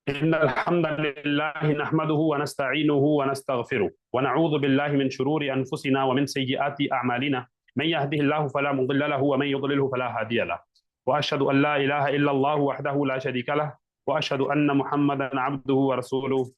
إن الحمد لله نحمده ونستعينه ونستغفره ونعوذ بالله من شرور أنفسنا ومن سيئات أعمالنا. من يهده الله فلا مضل له ومن يضلله فلا هادي له. وأشهد أن لا إله إلا الله وحده لا شريك له وأشهد أن محمدا عبده ورسوله.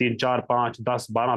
3 4 5 10 12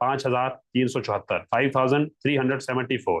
5374, 5374,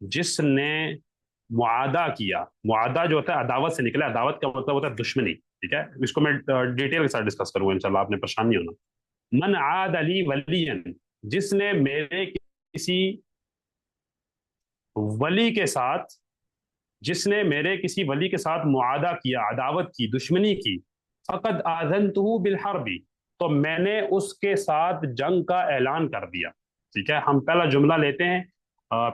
جس نے معادہ کیا. معادہ جو ہوتا ہے عداوت سے نکلا. عداوت کا مطلب ہوتا ہے دشمنی. ٹھیک ہے, اس کو میں ڈیٹیل کے ساتھ ڈسکس کروں گا انشاءاللہ, آپ نے پریشان نہیں ہونا. من عاد علی ولین, جس نے میرے کسی ولی کے ساتھ, جس نے میرے کسی ولی کے ساتھ معادہ کیا, عداوت کی, دشمنی کی, فقد آذنتہ بالحرب, تو میں نے اس کے ساتھ جنگ کا اعلان کر دیا. ٹھیک ہے, ہم پہلا جملہ لیتے ہیں,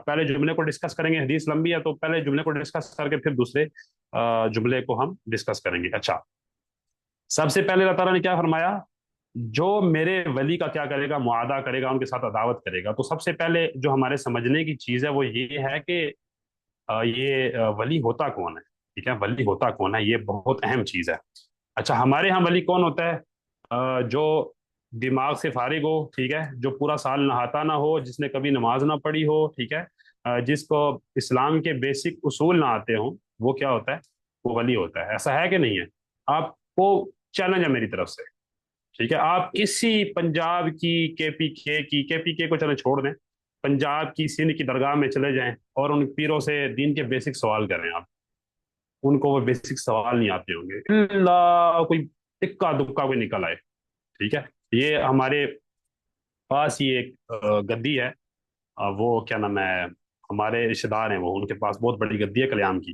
پہلے جملے کو ڈسکس کریں گے, حدیث لمبی ہے تو پہلے جملے کو ڈسکس کر کے پھر دوسرے جملے کو ہم ڈسکس کریں گے. اچھا, سب سے پہلے اللہ تعالیٰ نے کیا فرمایا؟ جو میرے ولی کا کیا کرے گا, معاہدہ کرے گا, ان کے ساتھ عداوت کرے گا. تو سب سے پہلے جو ہمارے سمجھنے کی چیز ہے وہ یہ ہے کہ یہ ولی ہوتا کون ہے. ٹھیک ہے, ولی ہوتا کون ہے, یہ بہت اہم چیز ہے. اچھا, ہمارے ہاں ولی کون ہوتا ہے؟ جو دماغ سے فارغ ہو. ٹھیک ہے, جو پورا سال نہاتا نہ ہو, جس نے کبھی نماز نہ پڑھی ہو. ٹھیک ہے, جس کو اسلام کے بیسک اصول نہ آتے ہوں, وہ کیا ہوتا ہے؟ وہ ولی ہوتا ہے. ایسا ہے کہ نہیں ہے؟ آپ کو چیلنج ہے میری طرف سے. ٹھیک ہے, آپ کسی پنجاب کی کے پی کے کو چلے چھوڑ دیں, پنجاب کی سندھ کی درگاہ میں چلے جائیں اور ان پیروں سے دین کے بیسک سوال کریں آپ, ان کو وہ بیسک سوال نہیں آتے ہوں گے اللہ کوئی اکا دکا کوئی نکل آئے. ٹھیک ہے, یہ ہمارے پاس ہی ایک گدی ہے, وہ کیا نام ہے, ہمارے رشتے دار ہیں وہ, ان کے پاس بہت بڑی گدی ہے کلیام کی.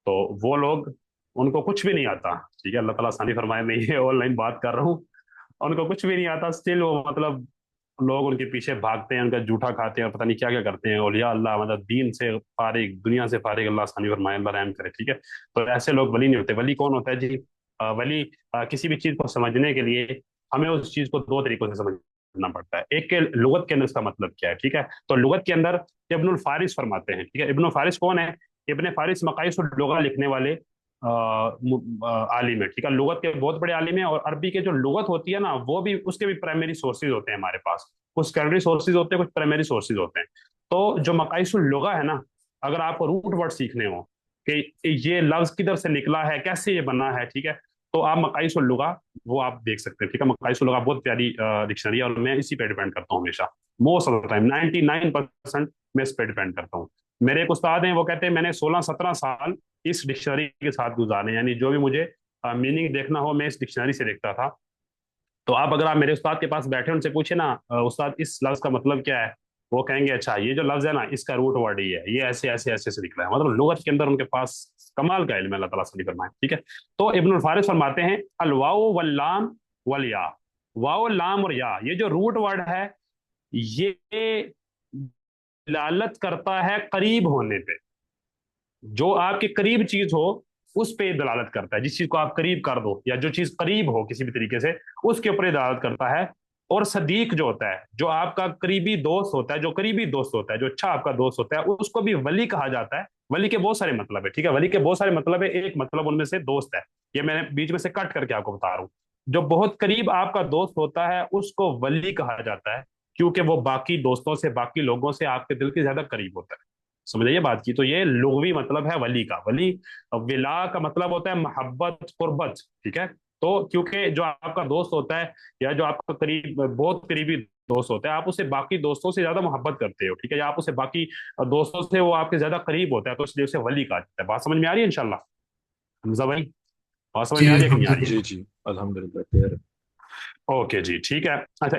تو وہ لوگ, ان کو کچھ بھی نہیں آتا. ٹھیک ہے, اللہ تعالیٰ ثانی فرمائے, میں یہ آن لائن بات کر رہا ہوں, ان کو کچھ بھی نہیں آتا, اسٹل وہ مطلب لوگ ان کے پیچھے بھاگتے ہیں, ان کا جھوٹا کھاتے ہیں اور پتہ نہیں کیا کیا کرتے ہیں. اولیاء اللہ مطلب دین سے فارغ, دنیا سے فارغ, اللہ ثانی فرمائے, اللہ رحم کرے. ٹھیک ہے, تو ایسے لوگ ولی نہیں ہوتے. ولی کون ہوتا ہے جی؟ ولی کسی بھی چیز کو سمجھنے کے لیے ہمیں اس چیز کو دو طریقوں سے سمجھنا پڑتا ہے. ایک کہ لغت کے اندر اس کا مطلب کیا ہے. ٹھیک ہے, تو لغت کے اندر ابن الفارس فرماتے ہیں. ٹھیک ہے, ابن الفارس کون ہے؟ ابن فارس مقائص اللغہ لکھنے والے عالم ہے. ٹھیک ہے, لغت کے بہت بڑے عالم ہیں, اور عربی کے جو لغت ہوتی ہے نا, وہ بھی اس کے بھی پرائمری سورسز ہوتے ہیں ہمارے پاس. کچھ سیکنڈری سورسز ہوتے ہیں, کچھ پرائمری سورسز ہوتے ہیں. تو جو مقائص اللغہ ہے نا, اگر آپ کو روٹ ورڈ سیکھنے ہو کہ یہ لفظ کدھر سے نکلا ہے, کیسے یہ بنا ہے, ٹھیک ہے, تو آپ مقائص اللغہ وہ آپ دیکھ سکتے ہیں. ٹھیک ہے, مقائص اللغہ بہت پیاری ڈکشنری ہے, اور میں اسی پہ ڈیپینڈ کرتا ہوں ہمیشہ, موسٹ آف دا ٹائم 99% میں اس پہ ڈیپینڈ کرتا ہوں. میرے ایک استاد ہیں, وہ کہتے ہیں میں نے 16-17 سال اس ڈکشنری کے ساتھ گزارے, یعنی جو بھی مجھے میننگ دیکھنا ہو میں اس ڈکشنری سے دیکھتا تھا. تو آپ اگر آپ میرے استاد کے پاس بیٹھے ان سے پوچھیں نا, استاد اس لفظ کا مطلب کیا ہے, وہ کہیں گے اچھا یہ جو لفظ ہے نا اس کا روٹ ورڈ یہ ہے, یہ ایسے ایسے ایسے سے نکلا ہے. مطلب لغت کے اندر ان کے پاس کمال کا علم ہے, اللہ تعالیٰ صلی فرمائے. ٹھیک ہے, تو ابن الفارس فرماتے ہیں الواو واللام والیا, واو لام اور یا, یہ جو روٹ ورڈ ہے یہ دلالت کرتا ہے قریب ہونے پہ. جو آپ کے قریب چیز ہو اس پہ دلالت کرتا ہے, جس چیز کو آپ قریب کر دو یا جو چیز قریب ہو کسی بھی طریقے سے, اس کے اوپر دلالت کرتا ہے. اور صدیق جو ہوتا ہے, جو آپ کا قریبی دوست ہوتا ہے, جو قریبی دوست ہوتا ہے, جو اچھا آپ کا دوست ہوتا ہے, اس کو بھی ولی کہا جاتا ہے. ولی کے بہت سارے مطلب ہے. ٹھیک ہے, ولی کے بہت سارے مطلب ہے, ایک مطلب ان میں سے دوست ہے. یہ میں نے بیچ میں سے کٹ کر کے آپ کو بتا رہا ہوں. جو بہت قریب آپ کا دوست ہوتا ہے اس کو ولی کہا جاتا ہے, کیونکہ وہ باقی دوستوں سے, باقی لوگوں سے آپ کے دل کے زیادہ قریب ہوتا ہے. سمجھے یہ بات کی؟ تو یہ لغوی مطلب ہے ولی کا. ولی ولا کا مطلب ہوتا ہے محبت, قربت. ٹھیک ہے, تو کیونکہ جو آپ کا دوست ہوتا ہے یا جو آپ کا قریب بہت قریبی دوست ہوتا ہے, آپ اسے باقی دوستوں سے زیادہ محبت کرتے ہو. ٹھیک ہے, یا آپ اسے باقی دوستوں سے وہ آپ کے زیادہ قریب ہوتا ہے, تو اس لیے اسے ولی کہا جاتا ہے. بات سمجھ میں آ رہی ہے انشاءاللہ حمزہ بھائی؟ بات سمجھ جی میں آ رہی ہے کہ نہیں آ رہی الحمد ہے؟ جی الحمد للہ کلیئر ہے. اوکے جی, ٹھیک ہے. اچھا,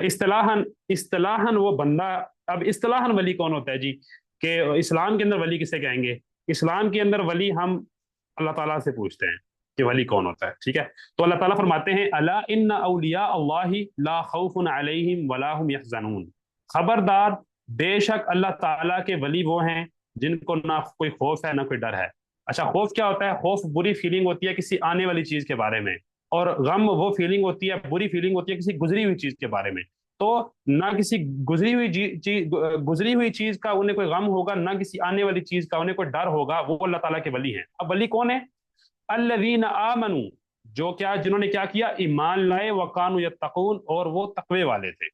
اصطلاحاً وہ بندہ, اب اصطلاحاً ولی کون ہوتا ہے جی؟ کہ اسلام کے اندر ولی کسے کہیں گے؟ اسلام کے اندر ولی ہم اللہ تعالیٰ سے پوچھتے ہیں کہ ولی کون ہوتا ہے. ٹھیک ہے, تو اللہ تعالیٰ فرماتے ہیں الا ان اولیاء اللہ لا خوف علیہم ولا هم يحزنون, خبردار بے شک اللہ تعالیٰ کے ولی وہ ہیں جن کو نہ کوئی خوف ہے نہ کوئی ڈر ہے. اچھا, خوف کیا ہوتا ہے؟ خوف بری فیلنگ ہوتی ہے کسی آنے والی چیز کے بارے میں, اور غم وہ فیلنگ ہوتی ہے, بری فیلنگ ہوتی ہے کسی گزری ہوئی چیز کے بارے میں. تو نہ کسی گزری ہوئی چیز کا انہیں کوئی غم ہوگا, نہ کسی آنے والی چیز کا انہیں کوئی ڈر ہوگا. وہ اللہ تعالیٰ کے ولی ہیں. اب ولی کون ہے؟ الذین آمنوا, جو کیا, جنہوں نے کیا کیا, ایمان لائے, وکانوا یتقون, اور وہ تقوی والے تھے.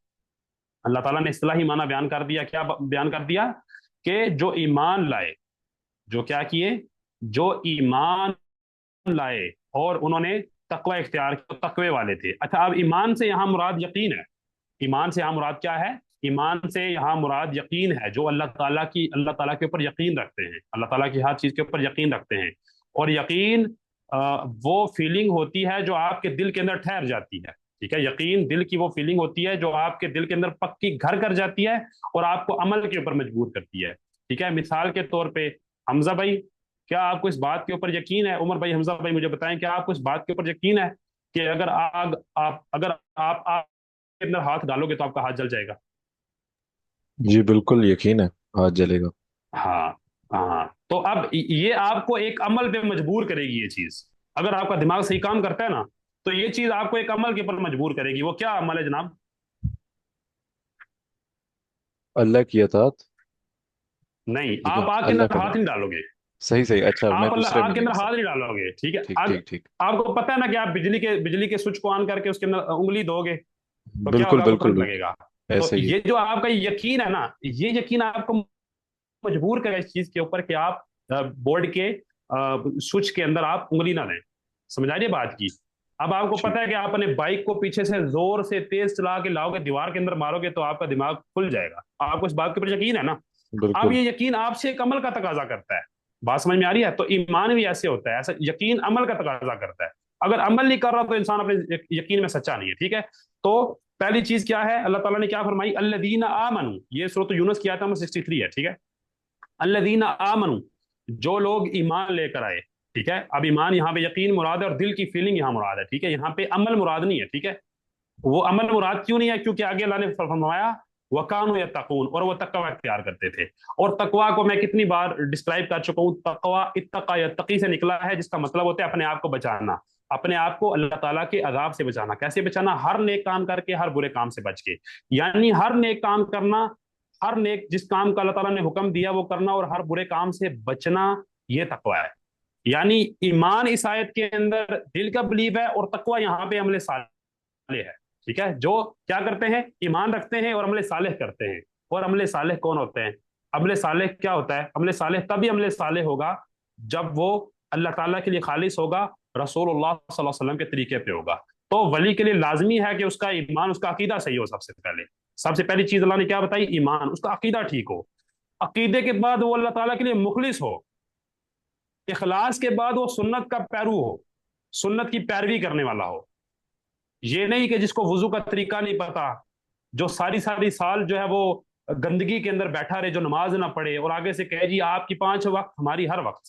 اللہ تعالیٰ نے اصطلاحی معنی بیان کر دیا. کیا بیان کر دیا؟ کہ جو ایمان لائے, جو کیا کیے, جو ایمان لائے اور انہوں نے تقوی اختیار کیا, تقوی والے تھے. اچھا, اب ایمان سے یہاں مراد یقین ہے. ایمان سے یہاں مراد کیا ہے؟ ایمان سے یہاں مراد یقین ہے، جو اللہ تعالیٰ کے اوپر یقین رکھتے ہیں، اللہ تعالیٰ کی ہر چیز کے اوپر یقین رکھتے ہیں. اور یقین وہ فیلنگ ہوتی ہے جو آپ کے دل کے اندر ٹھہر جاتی ہے. ٹھیک ہے، یقین دل کی وہ فیلنگ ہوتی ہے جو آپ کے دل کے اندر پکی گھر کر جاتی ہے اور آپ کو عمل کے اوپر مجبور کرتی ہے. ٹھیک ہے، مثال کے طور پہ حمزہ بھائی، کیا آپ کو اس بات کے اوپر یقین ہے؟ عمر بھائی، حمزہ بھائی، مجھے بتائیں، کیا آپ کو اس بات کے اوپر یقین ہے کہ اگر آپ آگ کے اندر ہاتھ ڈالو گے تو آپ کا ہاتھ جل جائے گا؟ جی بالکل یقین ہے، ہاتھ جلے گا۔ ہاں. ہاں، تو اب یہ آپ کو ایک عمل پہ مجبور کرے گی یہ چیز. اگر آپ کا دماغ صحیح کام کرتا ہے نا تو یہ چیز آپ کو ایک عمل کے اوپر مجبور کرے گی. وہ کیا عمل ہے جناب؟ اللہ کی اطاعت۔ نہیں، جی آپ آگ کے اللہ اندر کا ہاتھ نام۔ نہیں ڈالو گے. صحیح صحیح، اچھا میں آپ اللہ دوسرے آگ کے میننگ اندر سے۔ ہاتھ نہیں ڈالو گے. ٹھیک ہے، ٹھیک آگ ٹھیک ٹھیک۔ آپ کو پتا ہے نا کہ آپ بجلی کے سوئچ کو آن کر کے اس کے اندر انگلی دو گے تو کیا بالکل ہوگا؟ وہ بالکل کرنٹ لگے بالکل، گا. تو ایسے ہی ہے۔ یہ جو آپ کا یقین ہے نا، یہ یقین آپ کو مجبور کرے اس چیز کے اوپر کہ آپ بورڈ کے سوئچ کے اندر آپ انگلی نہ دیں. سمجھ آ رہی ہے بات کی؟ اب آپ کو جی پتا ہے کہ آپ اپنے بائک کو پیچھے سے زور سے تیز چلا کے لاؤ گے، دیوار کے اندر مارو گے تو آپ کا دماغ کھل جائے گا. آپ کو اس بات کے اوپر یقین ہے نا؟ اب بالکل۔ یہ یقین آپ سے ایک عمل کا تقاضا کرتا ہے. بات سمجھ میں آ رہی ہے؟ تو ایمان بھی ایسے ہوتا ہے، ایسا یقین عمل کا تقاضا کرتا ہے. اگر عمل نہیں کر رہا تو انسان اپنے یقین میں سچا نہیں ہے. ٹھیک ہے، تو پہلی چیز کیا ہے؟ اللہ تعالیٰ نے کیا فرمائی؟ الذین آمنوا، یہ سورۃ یونس کی آیت نمبر 63 ہے. ٹھیک ہے، الذین آمنوا، جو لوگ ایمان لے کر آئے. ٹھیک ہے، اب ایمان یہاں پہ یقین مراد ہے اور دل کی فیلنگ یہاں مراد ہے. ٹھیک ہے، یہاں پہ عمل مراد نہیں ہے. ٹھیک ہے، وہ عمل مراد کیوں نہیں ہے؟ کیونکہ آگے اللہ نے فرمایا وَكَانُوا يَتَّقُونَ، اور وہ تقوی اختیار کرتے تھے. اور تقوی کو میں کتنی بار ڈسکرائب کر چکا ہوں. تقوی اتقا یتقی سے نکلا ہے، جس کا مطلب ہوتا ہے اپنے آپ کو بچانا، اپنے آپ کو اللہ تعالیٰ کے عذاب سے بچانا. کیسے بچانا؟ ہر نیک کام کر کے، ہر برے کام سے بچ کے. یعنی ہر نیک کام کرنا، ہر نیک جس کام کا اللہ تعالیٰ نے حکم دیا وہ کرنا، اور ہر برے کام سے بچنا، یہ تقوی ہے. یعنی ایمان اس آیت کے اندر دل کا بلیو ہے، اور تقوی یہاں پہ عمل صالح ہے. ٹھیک ہے، جو کیا کرتے ہیں؟ ایمان رکھتے ہیں اور عمل صالح کرتے ہیں. اور عمل صالح کون ہوتے ہیں؟ عمل صالح کیا ہوتا ہے؟ عمل صالح تبھی عمل صالح ہوگا جب وہ اللہ تعالیٰ کے لیے خالص ہوگا، رسول اللہ صلی اللہ علیہ وسلم کے طریقے پہ ہوگا. تو ولی کے لیے لازمی ہے کہ اس کا ایمان، اس کا عقیدہ صحیح ہو. سب سے پہلی چیز اللہ نے کیا بتائی؟ ایمان، اس کا عقیدہ ٹھیک ہو. عقیدے کے بعد وہ اللہ تعالیٰ کے لیے مخلص ہو. اخلاص کے بعد وہ سنت کا پیرو ہو، سنت کی پیروی کرنے والا ہو. یہ نہیں کہ جس کو وضو کا طریقہ نہیں پتا، جو ساری ساری سال جو ہے وہ گندگی کے اندر بیٹھا رہے، جو نماز نہ پڑھے، اور آگے سے کہے جی آپ کی 5 وقت، ہماری ہر وقت.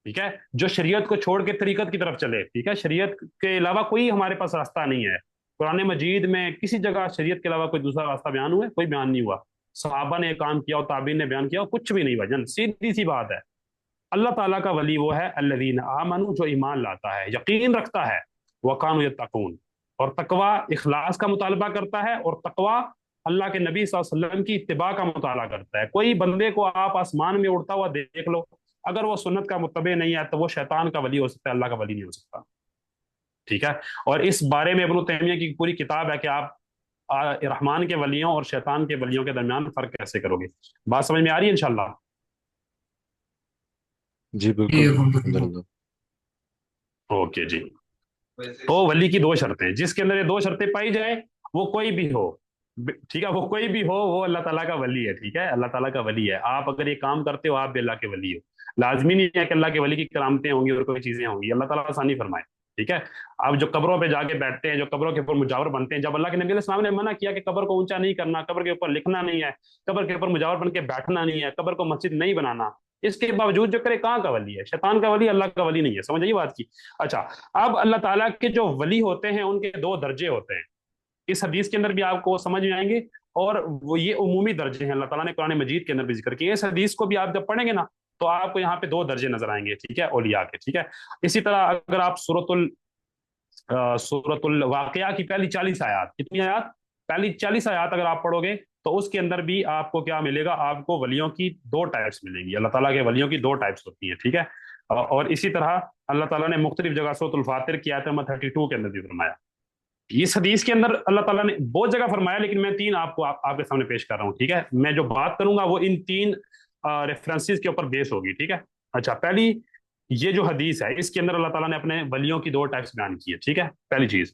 ٹھیک ہے، جو شریعت کو چھوڑ کے طریقت کی طرف چلے. ٹھیک ہے، شریعت کے علاوہ کوئی ہمارے پاس راستہ نہیں ہے. قرآن مجید میں کسی جگہ شریعت کے علاوہ کوئی دوسرا راستہ بیان ہوا ہے؟ کوئی بیان نہیں ہوا. صحابہ نے کام کیا اور تابعین نے بیان کیا، کچھ بھی نہیں ہوا. جن سیدھی سی بات ہے. اللہ تعالیٰ کا ولی وہ ہے الذین آمنوا، جو ایمان لاتا ہے، یقین رکھتا ہے، وکانوا یتقون، اور تقوی اخلاص کا مطالبہ کرتا ہے، اور تقوی اللہ کے نبی صلی اللہ علیہ وسلم کی اتباع کا مطالعہ کرتا ہے. کوئی بندے کو آپ آسمان میں اڑتا ہوا دیکھ لو، اگر وہ سنت کا متبع نہیں ہے تو وہ شیطان کا ولی ہو سکتا ہے، اللہ کا ولی نہیں ہو سکتا. ٹھیک ہے، اور اس بارے میں ابن تیمیہ کی پوری کتاب ہے کہ آپ رحمان کے ولیوں اور شیطان کے ولیوں کے درمیان فرق کیسے کرو گے. بات سمجھ میں آ رہی ہے انشاءاللہ؟ جی بالکل الحمد للہ۔ اوکے جی. تو ولی کی 2 شرطیں، جس کے اندر یہ 2 شرطیں پائی جائیں وہ کوئی بھی ہو. ٹھیک ہے، وہ کوئی بھی ہو، وہ اللہ تعالیٰ کا ولی ہے. ٹھیک ہے، اللہ تعالیٰ کا ولی ہے. آپ اگر یہ کام کرتے ہو آپ بھی اللہ کے ولی ہو. لازمی نہیں ہے کہ اللہ کے ولی کی کرامتیں ہوں گی اور کوئی چیزیں ہوں گی، اللہ تعالیٰ آسانی فرمائے. ٹھیک ہے، آپ جو قبروں پہ جا کے بیٹھتے ہیں، جو قبروں کے اوپر مجاور بنتے ہیں، جب اللہ کے نبی علیہ السلام نے منع کیا کہ قبر کو اونچا نہیں کرنا، قبر کے اوپر لکھنا نہیں ہے، قبر کے اوپر مجاور بن کے بیٹھنا نہیں ہے، قبر کو مسجد نہیں بنانا، اس کے باوجود جو کرے کہاں کا ولی ہے؟ شیطان کا ولی، اللہ کا ولی نہیں ہے. سمجھ آئی بات کی؟ اچھا، اب اللہ تعالیٰ کے جو ولی ہوتے ہیں ان کے 2 درجے ہوتے ہیں. اس حدیث کے اندر بھی آپ کو سمجھ میں آئیں گے، اور وہ یہ عمومی درجے ہیں، اللہ تعالیٰ نے قرآن مجید کے اندر بھی ذکر کیے. اس حدیث کو بھی آپ جب پڑھیں گے نا تو آپ کو یہاں پہ 2 درجے نظر آئیں گے. ٹھیک ہے، اولیاء کے. ٹھیک ہے، اسی طرح اگر آپ سورۃ الواقعہ کی پہلی 40 آیات، کتنی آیات؟ پہلی 40 آیات اگر آپ پڑھو گے تو اس کے اندر بھی آپ کو کیا ملے گا؟ آپ کو ولیوں کی 2 ٹائپس ملیں گی. اللہ تعالیٰ کے ولیوں کی 2 ٹائپس ہوتی ہیں. ٹھیک ہے، اور اسی طرح اللہ تعالیٰ نے مختلف جگہ سورۃ الفاتر کی آیت نمبر 32 کے اندر بھی فرمایا. اس حدیث کے اندر اللہ تعالیٰ نے بہت جگہ فرمایا، لیکن میں 3 آپ کے سامنے پیش کر رہا ہوں. ٹھیک ہے، میں جو بات کروں گا وہ ان 3 ریفرنسز کے اوپر بیس ہوگی. ٹھیک ہے، اچھا، پہلی یہ جو حدیث ہے اس کے اندر اللہ تعالیٰ نے اپنے ولیوں کی 2 ٹائپس بیان کی ہے. ٹھیک ہے، پہلی چیز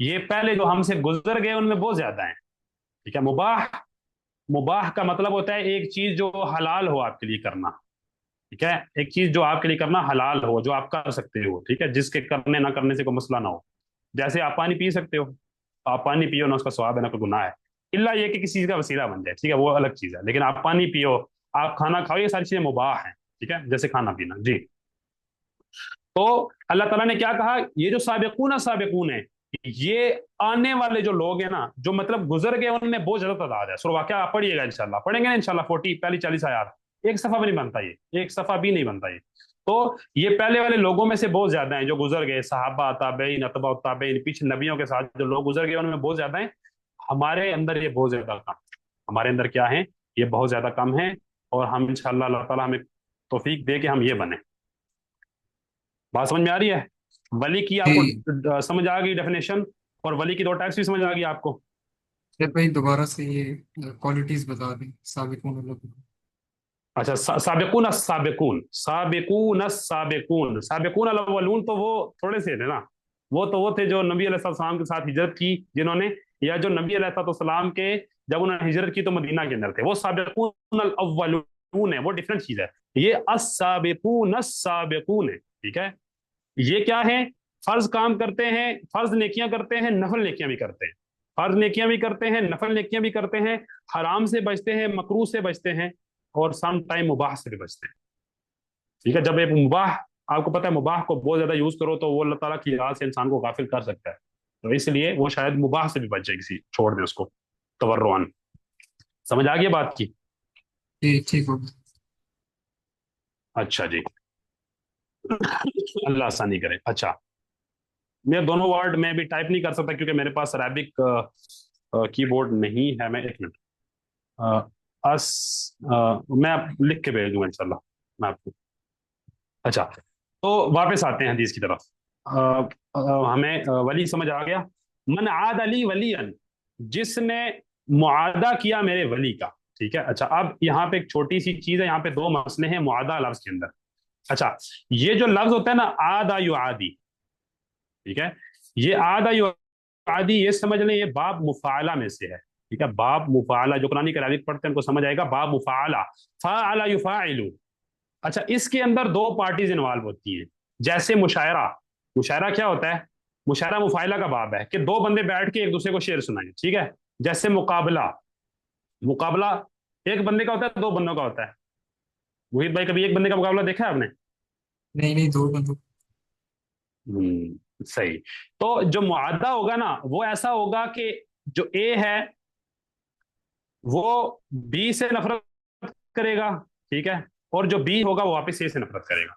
یہ پہلے جو ہم سے گزر گئے ان میں بہت زیادہ ہیں. ٹھیک ہے. مباح، مباح کا مطلب ہوتا ہے ایک چیز جو حلال ہو آپ کے لیے کرنا. ٹھیک ہے. ایک چیز جو آپ کے لیے کرنا حلال ہو، جو آپ کر سکتے ہو. ٹھیک ہے. جس کے کرنے نہ کرنے سے کوئی مسئلہ نہ ہو. جیسے آپ پانی پی سکتے ہو، آپ پانی پیو نہ اس کا ثواب ہے نہ کوئی گناہ ہے، الا یہ کہ کسی چیز کا وسیلہ بن جائے. ٹھیک ہے. وہ الگ چیز ہے. لیکن آپ پانی پیو، آپ کھانا کھاؤ، یہ ساری چیزیں مباح ہیں. ٹھیک ہے. جیسے کھانا پینا. جی. تو اللہ تعالیٰ نے کیا کہا؟ یہ جو سابقون سابقون ہیں، یہ آنے والے جو لوگ ہیں نا، جو مطلب گزر گئے، ان میں بہت زیادہ تعداد ہے. سورہ واقعہ آپ پڑھیے گا انشاءاللہ، پڑھیں گے نا انشاءاللہ. 40 پہلی 40 آیات ایک صفحہ بھی نہیں بنتا، یہ ایک صفحہ بھی نہیں بنتا یہ. تو یہ پہلے والے لوگوں میں سے بہت زیادہ ہیں جو گزر گئے، صحابہ، تابعین، اتباع التابعین، پیچھے نبیوں کے ساتھ جو لوگ گزر گئے ان میں بہت زیادہ ہیں. ہمارے اندر یہ بہت زیادہ کم، ہمارے اندر کیا ہے؟ یہ بہت زیادہ کم ہے. اور ہم انشاءاللہ اللہ تعالیٰ ہمیں توفیق دے کہ ہم یہ بنیں. بات سمجھ میں آ رہی ہے؟ ولی کی آپ جی کو سمجھ آ گئی ڈیفینیشن، اور ولی کی 2 ٹائپس بھی سمجھ آ گئی آپ کو. پھر بھائی دوبارہ سے یہ کوالٹیز بتا دیں سابقون اللہ. اچھا. سابقون السابقون، سابقون السابقون، سابقون الاولون تو وہ تھوڑے سے تھے نا. وہ تھے جو نبی علیہ السلام کے ساتھ ہجرت کی، جنہوں نے، یا جو نبی علیہ السلام کے جب انہوں نے ہجرت کی تو مدینہ کے اندر تھے، وہ سابقون الاولون ہے. وہ ڈفرنٹ چیز ہے. یہ السابقون السابقون ہے. ٹھیک ہے. یہ کیا ہے؟ فرض کام کرتے ہیں، فرض نیکیاں کرتے ہیں، نفل نیکیاں بھی کرتے ہیں. فرض نیکیاں بھی کرتے ہیں، نفل نیکیاں بھی کرتے ہیں، حرام سے بچتے ہیں، مکروہ سے بچتے ہیں، اور سم ٹائم مباح سے بھی بچتے ہیں. ٹھیک ہے. جب ایک مباح، آپ کو پتہ ہے مباح کو بہت زیادہ یوز کرو تو وہ اللہ تعالیٰ کی یاد سے انسان کو غافل کر سکتا ہے. تو اس لیے وہ شاید مباح سے بھی بچ جائے، کسی چھوڑ دیں اس کو تورعن. سمجھ آ گئی بات کی؟ جی ٹھیک ہو. اچھا جی. اللہ آسانی کرے. اچھا. میں دونوں ورڈ میں بھی ٹائپ نہیں کر سکتا کیونکہ میرے پاس عربک کی بورڈ نہیں ہے. میں ایک منٹ، اس میں لکھ کے بھیج دوں گا انشاءاللہ میں آپ کو. اچھا. تو واپس آتے ہیں حدیث کی طرف. ہمیں ولی سمجھ آ گیا. من عاد علی ولی، جس نے معاہدہ کیا میرے ولی کا. ٹھیک ہے. اچھا. اب یہاں پہ ایک چھوٹی سی چیز ہے، یہاں پہ 2 مسئلے ہیں معاہدہ لفظ کے اندر. اچھا. یہ جو لفظ ہوتا ہے نا، عادہ یعادی، ٹھیک ہے، یہ عادہ یعادی، یہ سمجھ لیں یہ باب مفاعلہ میں سے ہے. ٹھیک ہے. باب مفاعلہ، جو قرآن کی عربک پڑھتے ہیں ان کو سمجھ آئے گا. باب مفاعلہ، فاعل یفاعل. اچھا. اس کے اندر 2 پارٹیز انوالو ہوتی ہیں. جیسے مشاعرہ، مشاعرہ کیا ہوتا ہے؟ مشاعرہ مفاعلہ کا باب ہے کہ 2 بندے بیٹھ کے ایک دوسرے کو شعر سنائیں. ٹھیک ہے. جیسے مقابلہ، مقابلہ ایک بندے کا ہوتا ہے، 2 بندوں کا ہوتا ہے. محیط بھائی کبھی ایک بندے کا مقابلہ دیکھا ہے آپ نے؟ نہیں نہیں، دو بندوں. صحیح. تو جو معاہدہ ہوگا نا وہ ایسا ہوگا کہ جو اے ہے وہ بی سے نفرت کرے گا. ٹھیک ہے. اور جو بی ہوگا وہ واپس اے سے نفرت کرے گا.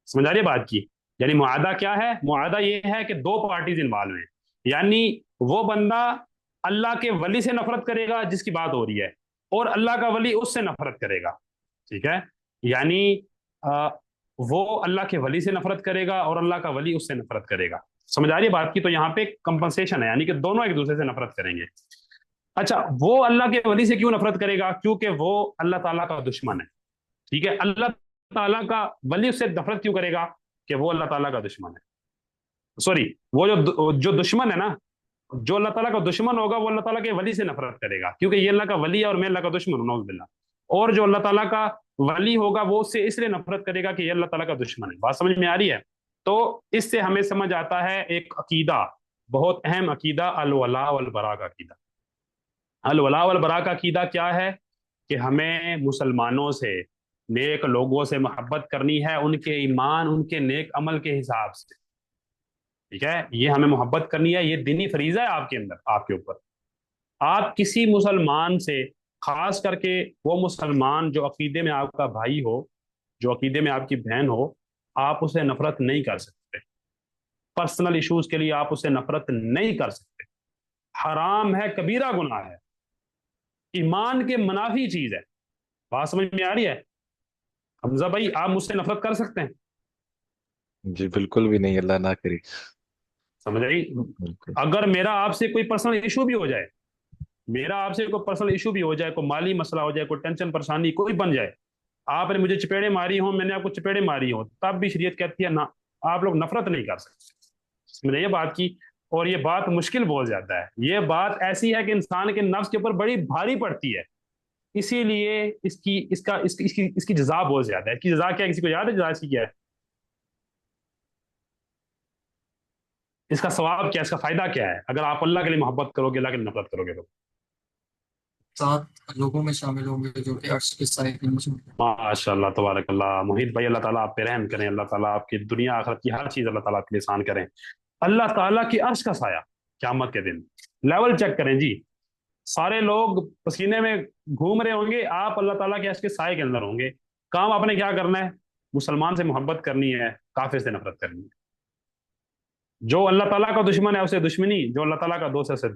سمجھ آ رہی ہے بات کی؟ یعنی معاہدہ کیا ہے؟ معاہدہ یہ ہے کہ 2 پارٹیز انوالو ہیں. یعنی وہ بندہ اللہ کے ولی سے نفرت کرے گا جس کی بات ہو رہی ہے، اور اللہ کا ولی اس سے نفرت کرے گا. ٹھیک ہے. یعنی وہ اللہ کے ولی سے نفرت کرے گا اور اللہ کا ولی اس سے نفرت کرے گا. سمجھ آ رہی ہے بات کی؟ تو یہاں پہ کمپنسیشن ہے، یعنی کہ دونوں ایک دوسرے سے نفرت کریں گے. اچھا. وہ اللہ کے ولی سے کیوں نفرت کرے گا؟ کیونکہ وہ اللہ تعالیٰ کا دشمن ہے. ٹھیک ہے. اللہ تعالیٰ کا ولی اس سے نفرت کیوں کرے گا؟ کہ وہ اللہ تعالیٰ کا دشمن ہے. سوری، وہ جو دشمن ہے نا، جو اللہ تعالیٰ کا دشمن ہوگا وہ اللہ تعالیٰ کے ولی سے نفرت کرے گا، کیونکہ یہ اللہ کا ولی ہے اور میں اللہ کا دشمن ہوں، نعوذ باللہ. اور جو اللہ تعالیٰ کا ولی ہوگا وہ اس سے اس لیے نفرت کرے گا کہ یہ اللہ تعالیٰ کا دشمن ہے. بات سمجھ میں آ رہی ہے؟ تو اس سے ہمیں سمجھ آتا ہے ایک عقیدہ، بہت اہم عقیدہ، الولاء والبراء کا عقیدہ. الولاء والبراء کا عقیدہ کیا ہے؟ کہ ہمیں مسلمانوں سے، نیک لوگوں سے محبت کرنی ہے ان کے ایمان، ان کے نیک عمل کے حساب سے. ٹھیک ہے. یہ ہمیں محبت کرنی ہے، یہ دینی فریضہ ہے آپ کے اندر، آپ کے اوپر. آپ کسی مسلمان سے، خاص کر کے وہ مسلمان جو عقیدے میں آپ کا بھائی ہو، جو عقیدے میں آپ کی بہن ہو، آپ اسے نفرت نہیں کر سکتے. پرسنل ایشوز کے لیے آپ اسے نفرت نہیں کر سکتے. حرام ہے، کبیرہ گناہ ہے، ایمان کے منافی چیز ہے. بات سمجھ میں آ رہی ہے؟ حمزہ بھائی آپ مجھ سے نفرت کر سکتے ہیں؟ جی بالکل بھی نہیں، اللہ نہ کرے. سمجھ آئی؟ بالکل. اگر میرا آپ سے کوئی پرسنل ایشو بھی ہو جائے، میرا آپ سے کوئی پرسنل ایشو بھی ہو جائے، کوئی مالی مسئلہ ہو جائے، کوئی ٹینشن پریشانی کوئی بن جائے، آپ نے مجھے چپیڑے ماری ہوں، میں نے آپ کو چپیڑے ماری ہوں، تب بھی شریعت کہتی ہے نہ، آپ لوگ نفرت نہیں کر سکتے. سمجھ یہ بات کی؟ اور یہ بات مشکل بہت زیادہ ہے، یہ بات ایسی ہے کہ انسان کے نفس کے اوپر بڑی بھاری پڑتی ہے، اسی لیے اس کی جزا بہت زیادہ ہے۔ اس کی جزا کیا ہے؟ کسی کو یاد ہے جزا اس کی کیا ہے؟ اس کا ثواب کیا ہے؟ اس کا فائدہ کیا ہے اگر آپ اللہ کے لیے محبت کرو گے، اللہ کے لیے نفرت کرو گے تو؟ سات لوگوں میں شامل ہوں گے جو کہ عرش کے سائے کے نیچے ہوں گے۔ ماشاء اللہ، تبارک اللہ محیط بھائی، اللہ تعالیٰ آپ پہ رحم کریں، اللہ تعالیٰ آپ کی دنیا آخرت کی ہر چیز اللہ تعالیٰ آپ کے لیے آسان کریں۔ اللہ تعالیٰ کی عرش کا سایہ قیامت کے دن، لیول چیک کریں جی، سارے لوگ پسینے میں گھوم رہے ہوں گے، آپ اللہ تعالیٰ کے عرش کے سائے کے اندر ہوں گے۔ کام آپ نے کیا کرنا ہے؟ مسلمان سے محبت کرنی ہے، کافر سے نفرت کرنی ہے۔ جو اللہ تعالیٰ کا دشمن ہے اسے دشمنی، جو اللہ تعالیٰ کا دوست ہے اسے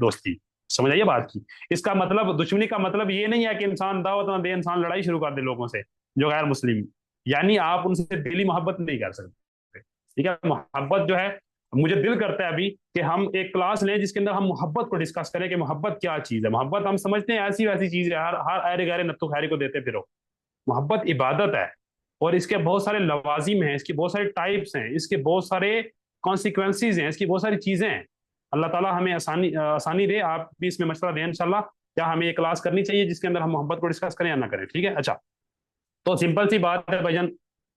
دوستی۔ سمجھ آئیے بات کی؟ اس کا مطلب دشمنی کا مطلب یہ نہیں ہے کہ انسان دعوت نہ دے، انسان لڑائی شروع کر دے لوگوں سے جو غیر مسلم، یعنی آپ ان سے دلی محبت نہیں کر سکتے، ٹھیک ہے؟ محبت جو ہے، مجھے دل کرتا ہے ابھی کہ ہم ایک کلاس لیں جس کے اندر ہم محبت کو ڈسکس کریں کہ محبت کیا چیز ہے۔ محبت ہم سمجھتے ہیں ایسی ویسی چیز ہے، ہر ایرے گہرے نتو خیری کو دیتے پھرو۔ محبت عبادت ہے، اور اس کے بہت سارے لوازم ہیں، اس کی بہت سارے ٹائپس ہیں، اس کے بہت سارے کانسیکوینسز ہیں، اس کی بہت ساری چیزیں ہیں۔ اللہ تعالیٰ ہمیں آسانی دے، آپ بھی اس میں مشورہ دیں انشاءاللہ، کیا ہمیں یہ کلاس کرنی چاہیے جس کے اندر ہم محبت کو ڈسکس کریں یا نہ کریں، ٹھیک ہے؟ اچھا، تو سمپل سی بات ہے بھجن،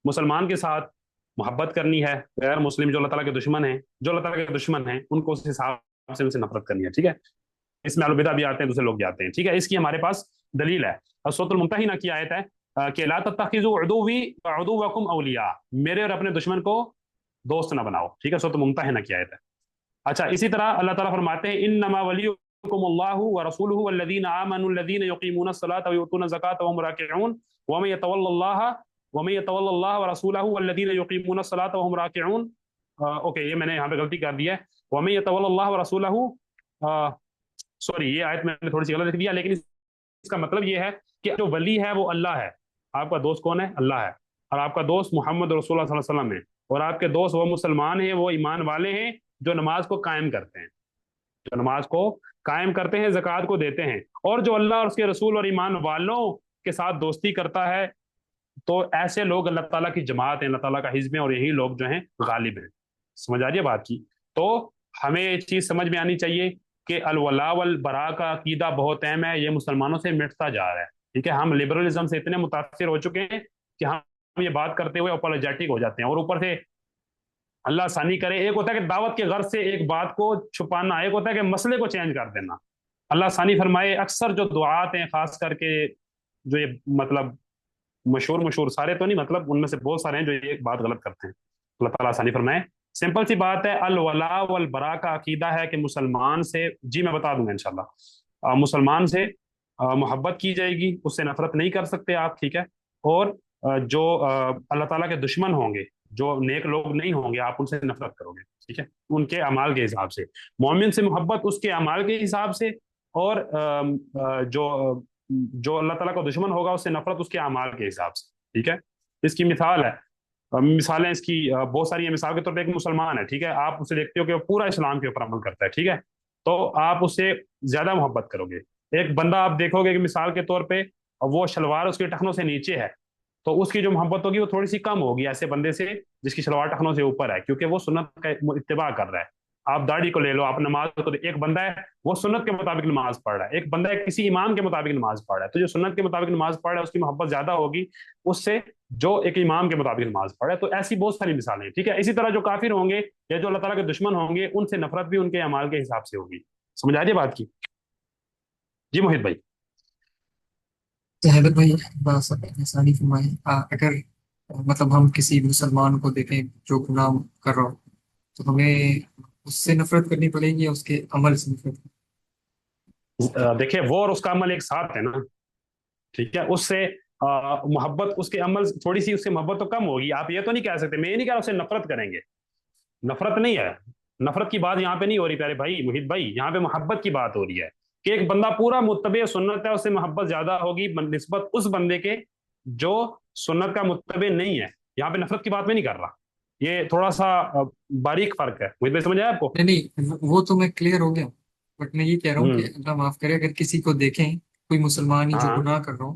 مسلمان کے ساتھ محبت کرنی ہے، غیر مسلم جو اللہ تعالیٰ کے دشمن ہیں، جو اللہ تعالیٰ کے دشمن ہیں ان کو اس حساب سے ان سے نفرت کرنی ہے، ٹھیک ہے؟ اس میں الوداع بھی آتے ہیں، دوسرے لوگ بھی آتے ہیں، ٹھیک ہے؟ اس کی ہمارے پاس دلیل ہے، سورۃ الممتحنہ کی آیت ہے کہ لا تتخذوا عدوی وعدوکم اولیاء، میرے اور اپنے دشمن کو دوست نہ بناؤ، ٹھیک ہے؟ سورۃ الممتحنہ کی آیت ہے۔ اچھا، اسی طرح اللہ تعالیٰ فرماتے ہیں انما ولیکم اللہ ورسولہ والذین آمنوا الذین یقیمون الصلاۃ ویؤتون الزکاۃ وهم راکعون ومن یتول اللہ ورسولہ والذین یقیمون الصلاۃ وهم راکعون۔ اوکے، یہ میں نے یہاں پہ غلطی کر دی ہے، ومن یتول اللہ ورسولہ، سوری یہ آیت میں نے تھوڑی سی غلط لکھ دیا، لیکن اس کا مطلب یہ ہے کہ جو ولی ہے وہ اللہ ہے۔ آپ کا دوست کون ہے؟ اللہ ہے، اور آپ کا دوست محمد رسول اللہ صلی اللہ علیہ وسلم ہے، اور آپ کے دوست وہ مسلمان ہیں، وہ ایمان والے ہیں جو نماز کو قائم کرتے ہیں، جو نماز کو قائم کرتے ہیں، زکوٰۃ کو دیتے ہیں، اور جو اللہ اور اس کے رسول اور ایمان والوں کے ساتھ دوستی کرتا ہے، تو ایسے لوگ اللہ تعالیٰ کی جماعت ہیں، اللہ تعالیٰ کا حزب ہے، اور یہی لوگ جو ہیں غالب ہیں۔ سمجھ آ رہی ہے بات کی؟ تو ہمیں یہ چیز سمجھ میں آنی چاہیے کہ الولاء والبراء کا عقیدہ بہت اہم ہے، یہ مسلمانوں سے مٹتا جا رہا ہے، ٹھیک ہے؟ ہم لبرلزم سے اتنے متاثر ہو چکے ہیں کہ ہم یہ بات کرتے ہوئے اپولوجیٹک ہو جاتے ہیں، اور اوپر سے اللہ آسانی کرے، ایک ہوتا ہے کہ دعوت کے غرض سے ایک بات کو چھپانا، ایک ہوتا ہے کہ مسئلے کو چینج کر دینا۔ اللہ آسانی فرمائے، اکثر جو دعات ہیں، خاص کر کے جو یہ مطلب مشہور سارے تو نہیں، مطلب ان میں سے بہت سارے ہیں جو یہ بات غلط کرتے ہیں، اللہ تعالیٰ آسانی فرمائے۔ سمپل سی بات ہے، الولاء والبراء کا عقیدہ ہے کہ مسلمان سے، جی میں بتا دوں گا انشاءاللہ، مسلمان سے محبت کی جائے گی، اس سے نفرت نہیں کر سکتے آپ، ٹھیک ہے؟ اور جو اللہ تعالیٰ کے دشمن ہوں گے، جو نیک لوگ نہیں ہوں گے، آپ ان سے نفرت کرو گے، ٹھیک ہے؟ ان کے اعمال کے حساب سے، مومن سے محبت اس کے اعمال کے حساب سے، اور جو اللہ تعالیٰ کا دشمن ہوگا اس سے نفرت اس کے اعمال کے حساب سے، ٹھیک ہے؟ اس کی مثال ہے، مثالیں اس کی بہت ساری ہیں۔ مثال کے طور پہ ایک مسلمان ہے، ٹھیک ہے؟ آپ اسے دیکھتے ہو کہ وہ پورا اسلام کے اوپر عمل کرتا ہے، ٹھیک ہے؟ تو آپ اس سے زیادہ محبت کرو گے۔ ایک بندہ آپ دیکھو گے کہ مثال کے طور پہ وہ شلوار اس کے ٹخنوں سے نیچے ہے، تو اس کی جو محبت ہوگی وہ تھوڑی سی کم ہوگی ایسے بندے سے جس کی شلوار ٹخنوں سے اوپر ہے، کیونکہ وہ سنت کا اتباع کر رہا ہے۔ آپ داڑھی کو لے لو، آپ نماز کو، ایک بندہ ہے وہ سنت کے مطابق نماز پڑھ رہا ہے، ایک بندہ ہے کسی امام کے مطابق نماز پڑھ رہا ہے، تو جو سنت کے مطابق نماز پڑھ رہا ہے اس کی محبت زیادہ ہوگی اس سے جو ایک امام کے مطابق نماز پڑھ رہا ہے۔ تو ایسی بہت ساری مثالیں ہیں، ٹھیک ہے؟ اسی طرح جو کافر ہوں گے یا جو اللہ تعالیٰ کے دشمن ہوں گے، ان سے نفرت بھی ان کے اعمال کے حساب سے ہوگی۔ سمجھ آ رہی ہے بات کی؟ جی محیط بھائی۔ حیدر بھائی، بس آسانی فرمائے، اگر مطلب ہم کسی مسلمان کو دیکھیں جو گناہ کر رہا ہو تو ہمیں اس سے نفرت کرنی پڑے گی یا اس کے عمل سے نفرت کرنی؟ دیکھیں، وہ اور اس کا عمل ایک ساتھ ہے نا، ٹھیک ہے؟ اس سے محبت، اس کے عمل تھوڑی سی اس سے محبت تو کم ہوگی۔ آپ یہ تو نہیں کہہ سکتے، میں یہ نہیں کہہ رہا اس سے نفرت کریں گے، نفرت نہیں ہے، نفرت کی بات یہاں پہ نہیں ہو رہی پیارے بھائی محیط بھائی، یہاں پہ محبت کی بات ہو رہی ہے کہ ایک بندہ پورا متبع سنت ہے، اس سے محبت زیادہ ہوگی نسبت اس بندے کے جو سنت کا متبع نہیں ہے۔ یہاں پہ نفرت کی بات میں نہیں کر رہا، یہ تھوڑا سا باریک فرق ہے، محیط بھائی سمجھ آیا آپ کو؟ نہیں، وہ تو میں کلیئر ہو گیا، بٹ میں یہ کہہ رہا ہوں کہ اللہ معاف کرے، اگر کسی کو دیکھیں کوئی مسلمان ہی جو ہاں گناہ کر رہا ہو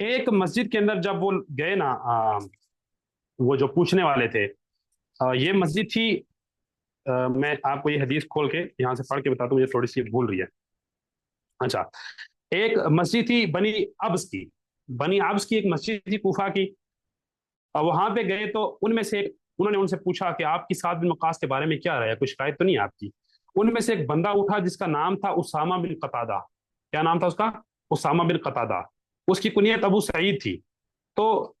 ایک مسجد کے اندر جب وہ گئے نا، وہ جو پوچھنے والے تھے، یہ مسجد تھی، میں آپ کو یہ حدیث کھول کے یہاں سے پڑھ کے بتاتا ہوں، مجھے تھوڑی سی بھول رہی ہے۔ اچھا، ایک مسجد تھی بنی ابس کی، بنی ابس کی ایک مسجد تھی کوفہ کی، اور وہاں پہ گئے تو ان میں سے انہوں نے ان سے پوچھا کہ آپ کی سعد بن وقاص کے بارے میں کیا رہا ہے، کوئی شکایت تو نہیں ہے آپ کی؟ ان میں سے ایک بندہ اٹھا جس کا نام تھا اسامہ بن قتادہ۔ کیا نام تھا اس کا؟ اسامہ بن قتادہ۔ اس کی کنیت ابو سعید تھی۔ تو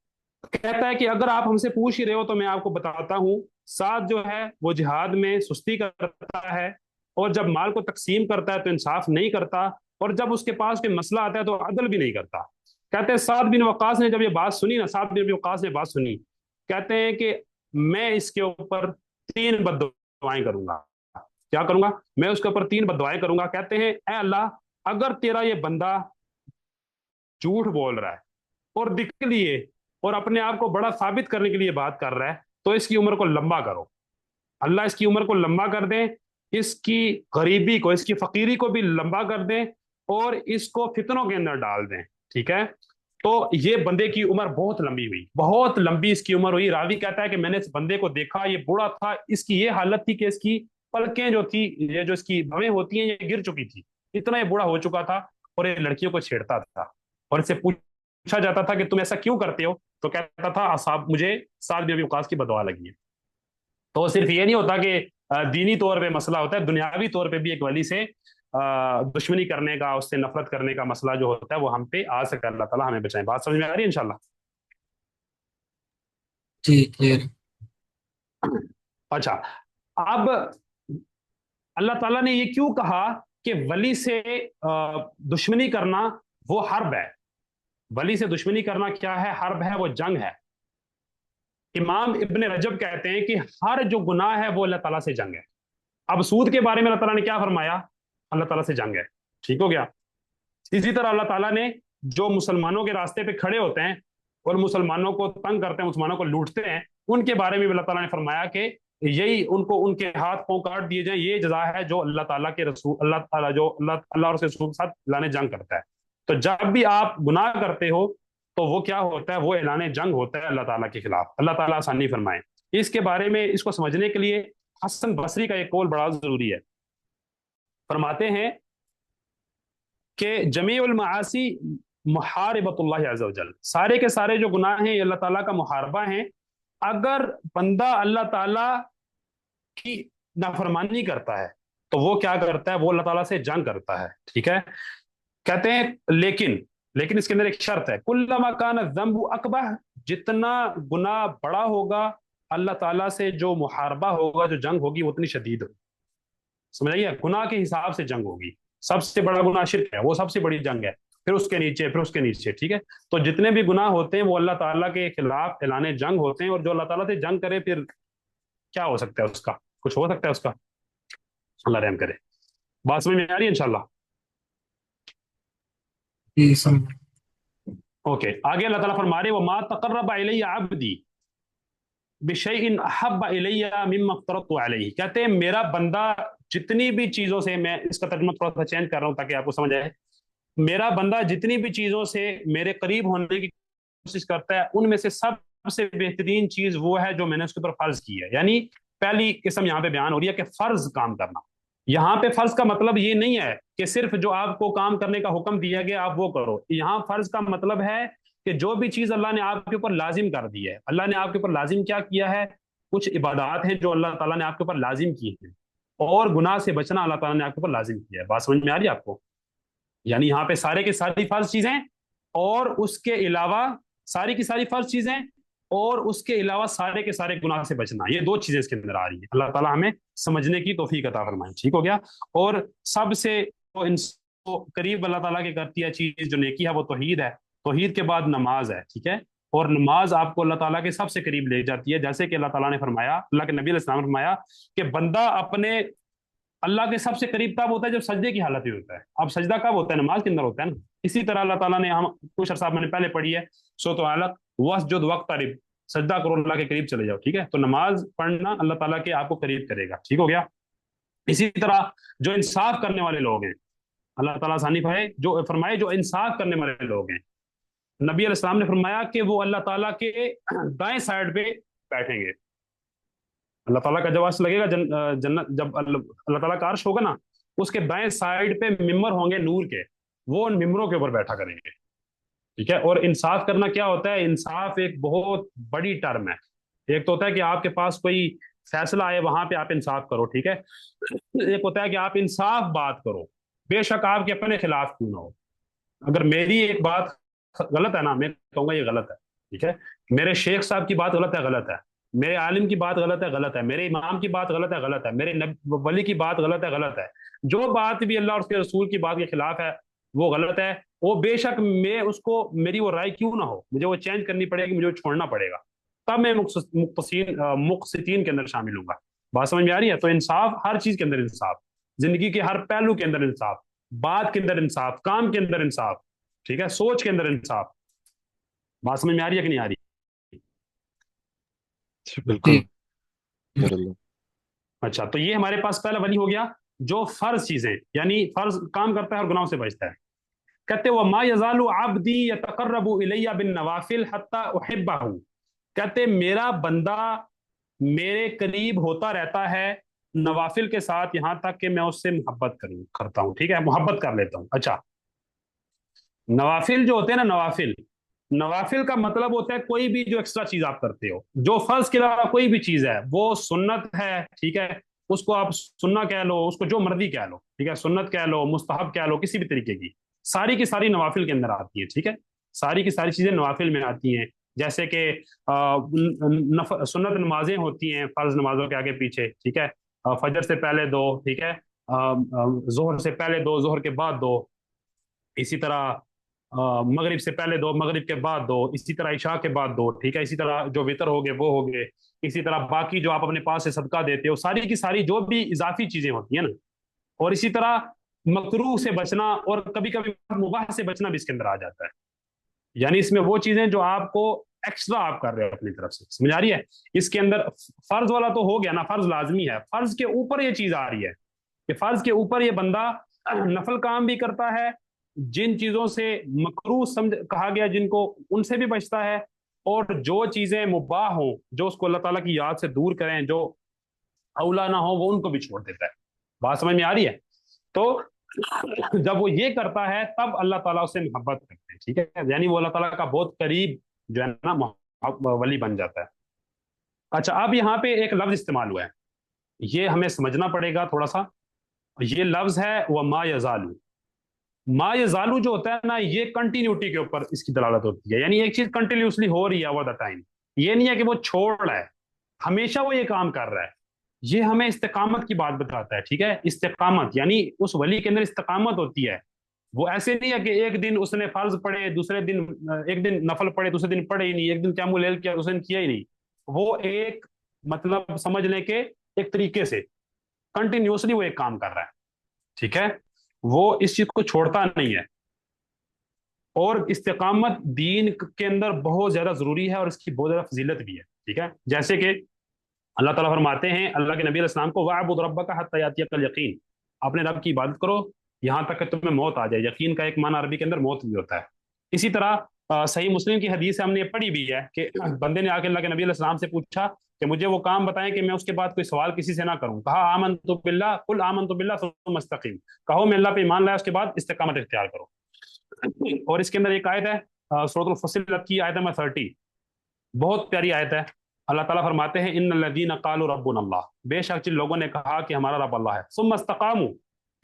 کہتا ہے کہ اگر آپ ہم سے پوچھ ہی رہے ہو تو میں آپ کو بتاتا ہوں، سعد جو ہے وہ جہاد میں سستی کرتا ہے، اور جب مال کو تقسیم کرتا ہے تو انصاف نہیں کرتا، اور جب اس کے پاس کوئی مسئلہ آتا ہے تو عدل بھی نہیں کرتا۔ کہتے ہیں سعد بن وقاص نے جب یہ بات سنی نا، سعد بن وقاص نے بات سنی، کہتے ہیں کہ میں اس کے اوپر 3 بد دعائیں کروں گا۔ کیا کروں گا؟ میں اس کے اوپر 3 بد دعائیں کروں گا۔ کہتے ہیں اے اللہ، اگر تیرا یہ بندہ جھوٹ بول رہا ہے اور دکھ لیے اور اپنے آپ کو بڑا ثابت کرنے کے لیے بات کر رہا ہے، تو اس کی عمر کو لمبا کرو۔ اللہ اس کی عمر کو لمبا کر دیں، اس کی غریبی کو، اس کی فقیری کو بھی لمبا کر دیں، اور اس کو فتنوں کے اندر ڈال دیں۔ ٹھیک ہے؟ تو یہ بندے کی عمر بہت لمبی ہوئی، بہت لمبی اس کی عمر ہوئی۔ راوی کہتا ہے کہ میں نے اس بندے کو دیکھا، یہ بوڑھا تھا، اس کی یہ حالت تھی کہ اس کی پلکیں جو تھی، یہ جو اس کی بھویں ہوتی ہیں، یہ گر چکی تھی، اتنا یہ بوڑھا ہو چکا تھا، اور یہ لڑکیوں کو چھیڑتا تھا، اور اس سے پوچھا جاتا تھا کہ تم ایسا کیوں کرتے ہو، تو کہتا تھا اصحاب مجھے سعد بن ابی وقاص کی بددعا لگی ہے۔ تو صرف یہ نہیں ہوتا کہ دینی طور پہ مسئلہ ہوتا ہے، دنیاوی طور پہ بھی ایک ولی سے دشمنی کرنے کا، اس سے نفرت کرنے کا مسئلہ جو ہوتا ہے وہ ہم پہ آ سکتا ہے۔ اللہ تعالیٰ ہمیں بچائیں۔ بات سمجھ میں آ رہی ہے انشاءاللہ؟ جی کلیئر۔ اچھا، اب اللہ تعالیٰ نے یہ کیوں کہا کہ ولی سے دشمنی کرنا وہ حرب ہے؟ ولی سے دشمنی کرنا کیا ہے؟ حرب ہے، وہ جنگ ہے۔ امام ابن رجب کہتے ہیں کہ ہر جو گناہ ہے وہ اللہ تعالیٰ سے جنگ ہے۔ اب سود کے بارے میں اللہ تعالیٰ نے کیا فرمایا؟ اللہ تعالیٰ سے جنگ ہے۔ ٹھیک ہو گیا؟ اسی طرح اللہ تعالیٰ نے جو مسلمانوں کے راستے پہ کھڑے ہوتے ہیں اور مسلمانوں کو تنگ کرتے ہیں، مسلمانوں کو لوٹتے ہیں، ان کے بارے میں بھی اللہ تعالیٰ نے فرمایا کہ یہی ان کو ان کے ہاتھ پاؤں کاٹ دیے جائیں، یہ جزا ہے جو اللہ تعالیٰ کے رسول، اللہ تعالیٰ جو اللہ اور اس کے رسول کے ساتھ اعلان جنگ کرتا ہے۔ تو جب بھی آپ گناہ کرتے ہو تو وہ کیا ہوتا ہے؟ وہ اعلان جنگ ہوتا ہے اللہ تعالیٰ کے خلاف۔ اللہ تعالیٰ آسانی فرمائے۔ اس کے بارے میں اس کو سمجھنے کے لیے حسن بصری کا ایک قول بڑا ضروری ہے۔ فرماتے ہیں کہ جمیع المعاصی محاربۃ اللہ عز و جل، سارے کے سارے جو گناہ ہیں یہ اللہ تعالیٰ کا محاربہ ہیں۔ اگر بندہ اللہ تعالیٰ کی نافرمانی کرتا ہے تو وہ کیا کرتا ہے؟ وہ اللہ تعالیٰ سے جنگ کرتا ہے۔ ٹھیک ہے؟ کہتے ہیں لیکن اس کے اندر ایک شرط ہے، کلما کان الذنب اکبر، جتنا گناہ بڑا ہوگا اللہ تعالیٰ سے جو محاربہ ہوگا، جو جنگ ہوگی، وہ اتنی شدید ہوگی۔ سمجھ آئیے؟ گناہ کے حساب سے جنگ ہوگی۔ سب سے بڑا گناہ شرک ہے، وہ سب سے بڑی جنگ ہے، پھر اس کے نیچے، پھر اس کے نیچے۔ ٹھیک ہے؟ تو جتنے بھی گناہ ہوتے ہیں وہ اللہ تعالیٰ کے خلاف اعلان جنگ ہوتے ہیں، اور جو اللہ تعالیٰ سے جنگ کرے پھر کیا ہو سکتا ہے؟ اس کا کچھ ہو سکتا ہے اس کا؟ اللہ رحم کرے۔ بات سمجھ میں آ رہی ہے انشاءاللہ؟ جی سمجھ۔ اوکے، آگے اللہ تعالیٰ فرما رہے وما تقرب الی عبدی بشیء احب الی مما افترضت علیہ۔ کہتے ہیں میرا بندہ جتنی بھی چیزوں سے، میں اس کا ترجمہ تھوڑا سا چینج کر رہا ہوں تاکہ آپ کو سمجھ آئے، میرا بندہ جتنی بھی چیزوں سے میرے قریب ہونے کی کوشش کرتا ہے، ان میں سے سب سے بہترین چیز وہ ہے جو میں نے اس کے اوپر فرض کی ہے۔ یعنی پہلی قسم یہاں پہ بیان ہو رہی ہے کہ فرض کام کرنا۔ یہاں پہ فرض کا مطلب یہ نہیں ہے کہ صرف جو آپ کو کام کرنے کا حکم دیا گیا آپ وہ کرو۔ یہاں فرض کا مطلب ہے کہ جو بھی چیز اللہ نے آپ کے اوپر لازم کر دی ہے، اللہ نے آپ کے اوپر لازم کیا کیا ہے؟ کچھ عبادات ہیں جو اللہ تعالیٰ نے آپ کے اوپر لازم کی ہیں، اور گناہ سے بچنا اللہ تعالیٰ نے آپ کے اوپر لازم کیا ہے۔ بات سمجھ میں آ رہی ہے آپ کو؟ یعنی یہاں پہ سارے کے ساری فرض چیزیں، اور اس کے علاوہ ساری کی ساری فرض چیزیں، اور اس کے علاوہ سارے کے سارے گناہ سے بچنا، یہ 2 چیزیں اس کے اندر آ رہی ہیں۔ اللہ تعالیٰ ہمیں سمجھنے کی توفیق عطا فرمائے۔ ٹھیک ہو گیا؟ اور سب سے قریب اللہ تعالیٰ کے کرتی ہے چیز جو نیکی ہے وہ توحید ہے۔ توحید کے بعد نماز ہے۔ ٹھیک ہے؟ اور نماز آپ کو اللہ تعالیٰ کے سب سے قریب لے جاتی ہے، جیسے کہ اللہ تعالیٰ نے فرمایا، اللہ کے نبی علیہ السلام نے فرمایا کہ بندہ اپنے اللہ کے سب سے قریب تب ہوتا ہے جب سجدے کی حالت میں ہوتا ہے۔ اب سجدہ کب ہوتا ہے؟ نماز کے اندر ہوتا ہے نا۔ اسی طرح اللہ تعالیٰ نے، ہم کچھ عرصہ میں نے پہلے پڑھی ہے سورۃ علق، واسجد وقترب، سجدہ کرو، اللہ کے قریب چلے جاؤ۔ ٹھیک ہے؟ تو نماز پڑھنا اللہ تعالیٰ کے آپ کو قریب کرے گا۔ ٹھیک ہو گیا؟ اسی طرح جو انصاف کرنے والے لوگ ہیں، اللہ تعالیٰ ثانی جو فرمائے جو انصاف کرنے والے لوگ ہیں، نبی علیہ السلام نے فرمایا کہ وہ اللہ تعالیٰ کے دائیں سائڈ پہ بیٹھیں گے. اللہ تعالیٰ کا جب عرش لگے گا جنت، جب اللہ تعالیٰ کا عرش ہوگا نا، اس کے دائیں سائڈ پہ ممبر ہوں گے نور کے، وہ ان ممبروں کے اوپر بیٹھا کریں گے. ٹھیک ہے. اور انصاف کرنا کیا ہوتا ہے؟ انصاف ایک بہت بڑی ٹرم ہے. ایک تو ہوتا ہے کہ آپ کے پاس کوئی فیصلہ آئے، وہاں پہ آپ انصاف کرو. ٹھیک ہے. ایک ہوتا ہے کہ آپ انصاف بات کرو، بے شک آپ کے اپنے خلاف کیوں نہ ہو. اگر میری ایک بات غلط ہے نا، میں کہوں گا یہ غلط ہے. ٹھیک ہے. میرے شیخ صاحب کی بات غلط ہے، غلط ہے. میرے عالم کی بات غلط ہے، غلط ہے. میرے امام کی بات غلط ہے، غلط ہے. میرے ولی کی بات غلط ہے، غلط ہے. جو بات بھی اللہ اور اس کے رسول کی بات کے خلاف ہے وہ غلط ہے. وہ بے شک میں اس کو، میری وہ رائے کیوں نہ ہو، مجھے وہ چینج کرنی پڑے گی، مجھے وہ چھوڑنا پڑے گا، تب میں مقسطین کے اندر شامل ہوں گا. بات سمجھ میں آ رہی ہے؟ تو انصاف، ہر چیز کے اندر انصاف، زندگی کے ہر پہلو کے اندر انصاف، بات کے اندر انصاف، کام کے اندر انصاف. ٹھیک ہے. سوچ کے اندر انصاف. بات سمجھ میں آ رہی ہے کہ نہیں آ رہی؟ بالکل. جی الحمدللہ. اچھا، تو یہ ہمارے پاس پہلا ولی ہو گیا جو فرض چیزیں، یعنی فرض کام کرتا ہے اور گناہوں سے بچتا ہے. کہتے وما یزال عبدی یتقرب الی بالنوافل حتی احبہ. کہتے میرا بندہ میرے قریب ہوتا رہتا ہے نوافل کے ساتھ، یہاں تک کہ میں اس سے محبت کرتا ہوں. ٹھیک ہے. محبت کر لیتا ہوں. اچھا، نوافل جو ہوتے ہیں نا، نوافل، نوافل کا مطلب ہوتا ہے کوئی بھی جو ایکسٹرا چیز آپ کرتے ہو، جو فرض کے علاوہ کوئی بھی چیز ہے، وہ سنت ہے. ٹھیک ہے. اس کو آپ سننا کہہ لو، اس کو جو مرضی کہہ لو. ٹھیک ہے. سنت کہہ لو، مستحب کہہ لو، کسی بھی طریقے کی، ساری کی ساری نوافل کے اندر آتی ہیں. ٹھیک ہے. ساری کی ساری چیزیں نوافل میں آتی ہیں. جیسے کہ سنت نمازیں ہوتی ہیں فرض نمازوں کے آگے پیچھے. ٹھیک ہے. فجر سے پہلے دو. ٹھیک ہے. ظہر سے پہلے دو، ظہر کے بعد دو. اسی طرح مغرب سے پہلے دو، مغرب کے بعد دو. اسی طرح عشاء کے بعد دو. ٹھیک ہے. اسی طرح جو وتر ہو گئے وہ ہو گئے. اسی طرح باقی جو آپ اپنے پاس سے صدقہ دیتے ہو، ساری کی ساری جو بھی اضافی چیزیں ہوتی ہیں نا. اور اسی طرح مکروہ سے بچنا اور کبھی کبھی مباح سے بچنا بھی اس کے اندر آ جاتا ہے. یعنی اس میں وہ چیزیں جو آپ کو ایکسٹرا آپ کر رہے ہو اپنی طرف سے. سمجھ آ رہی ہے؟ اس کے اندر فرض والا تو ہو گیا نا، فرض لازمی ہے. فرض کے اوپر یہ چیز آ رہی ہے کہ فرض کے اوپر یہ بندہ نفل کام بھی کرتا ہے، جن چیزوں سے مکروہ کہا گیا جن کو، ان سے بھی بچتا ہے. اور جو چیزیں مباح ہوں، جو اس کو اللہ تعالیٰ کی یاد سے دور کریں، جو اولا نہ ہو، وہ ان کو بھی چھوڑ دیتا ہے. بات سمجھ میں آ رہی ہے؟ تو جب وہ یہ کرتا ہے تب اللہ تعالیٰ اس سے محبت کرتے ہیں. ٹھیک ہے. یعنی وہ اللہ تعالیٰ کا بہت قریب جو ہے نا ولی بن جاتا ہے. اچھا، اب یہاں پہ ایک لفظ استعمال ہوا ہے، یہ ہمیں سمجھنا پڑے گا تھوڑا سا. یہ لفظ ہے وما یزالو. ما یزالو جو ہوتا ہے نا، یہ کنٹینیوٹی کے اوپر اس کی دلالت ہوتی ہے. یعنی ایک چیز کنٹینیوسلی ہو رہی ہے اوور دا ٹائم. یہ نہیں ہے کہ وہ چھوڑ رہا ہے، ہمیشہ وہ یہ کام کر رہا ہے. یہ ہمیں استقامت کی بات بتاتا ہے. ٹھیک ہے. استقامت یعنی اس ولی کے اندر استقامت ہوتی ہے. وہ ایسے نہیں ہے کہ ایک دن اس نے فرض پڑھے، دوسرے دن ایک دن نفل پڑھے، دوسرے دن پڑھے ہی نہیں، ایک دن قیام اللیل کیا، دوسرے دن کیا ہی نہیں. وہ ایک مطلب سمجھ لیں کہ ایک طریقے سے کنٹینیوسلی وہ ایک کام کر رہا ہے. ٹھیک ہے. وہ اس چیز کو چھوڑتا نہیں ہے. اور استقامت دین کے اندر بہت زیادہ ضروری ہے اور اس کی بہت زیادہ فضیلت بھی ہے. ٹھیک ہے. جیسے کہ اللہ تعالیٰ فرماتے ہیں اللہ کے نبی علیہ السلام کو، وَاعْبُدْ رَبَّكَ حَتَّىٰ يَأْتِيَكَ الْيَقِينُ. اپنے رب کی عبادت کرو یہاں تک کہ تمہیں موت آ جائے. یقین کا ایک معنی عربی کے اندر موت بھی ہوتا ہے. اسی طرح صحیح مسلم کی حدیث ہم نے پڑھی بھی ہے کہ بندے نے آ کے اللہ کے نبی علیہ السلام سے پوچھا کہ مجھے وہ کام بتائیں کہ میں اس کے بعد کوئی سوال کسی سے نہ کروں. کہا آمنت باللہ، قل آمنت باللہ ثم استقیم. کہو میں اللہ پہ ایمان لایا، اس کے بعد استقامت اختیار کرو. اور اس کے اندر ایک آیت ہے سورۃ الفصلت کی آیت نمبر 30، بہت پیاری آیت ہے. اللہ تعالیٰ فرماتے ہیں ان الذین قالوا ربنا اللہ، بے شک جن لوگوں نے کہا کہ ہمارا رب اللہ ہے، ثم استقاموا،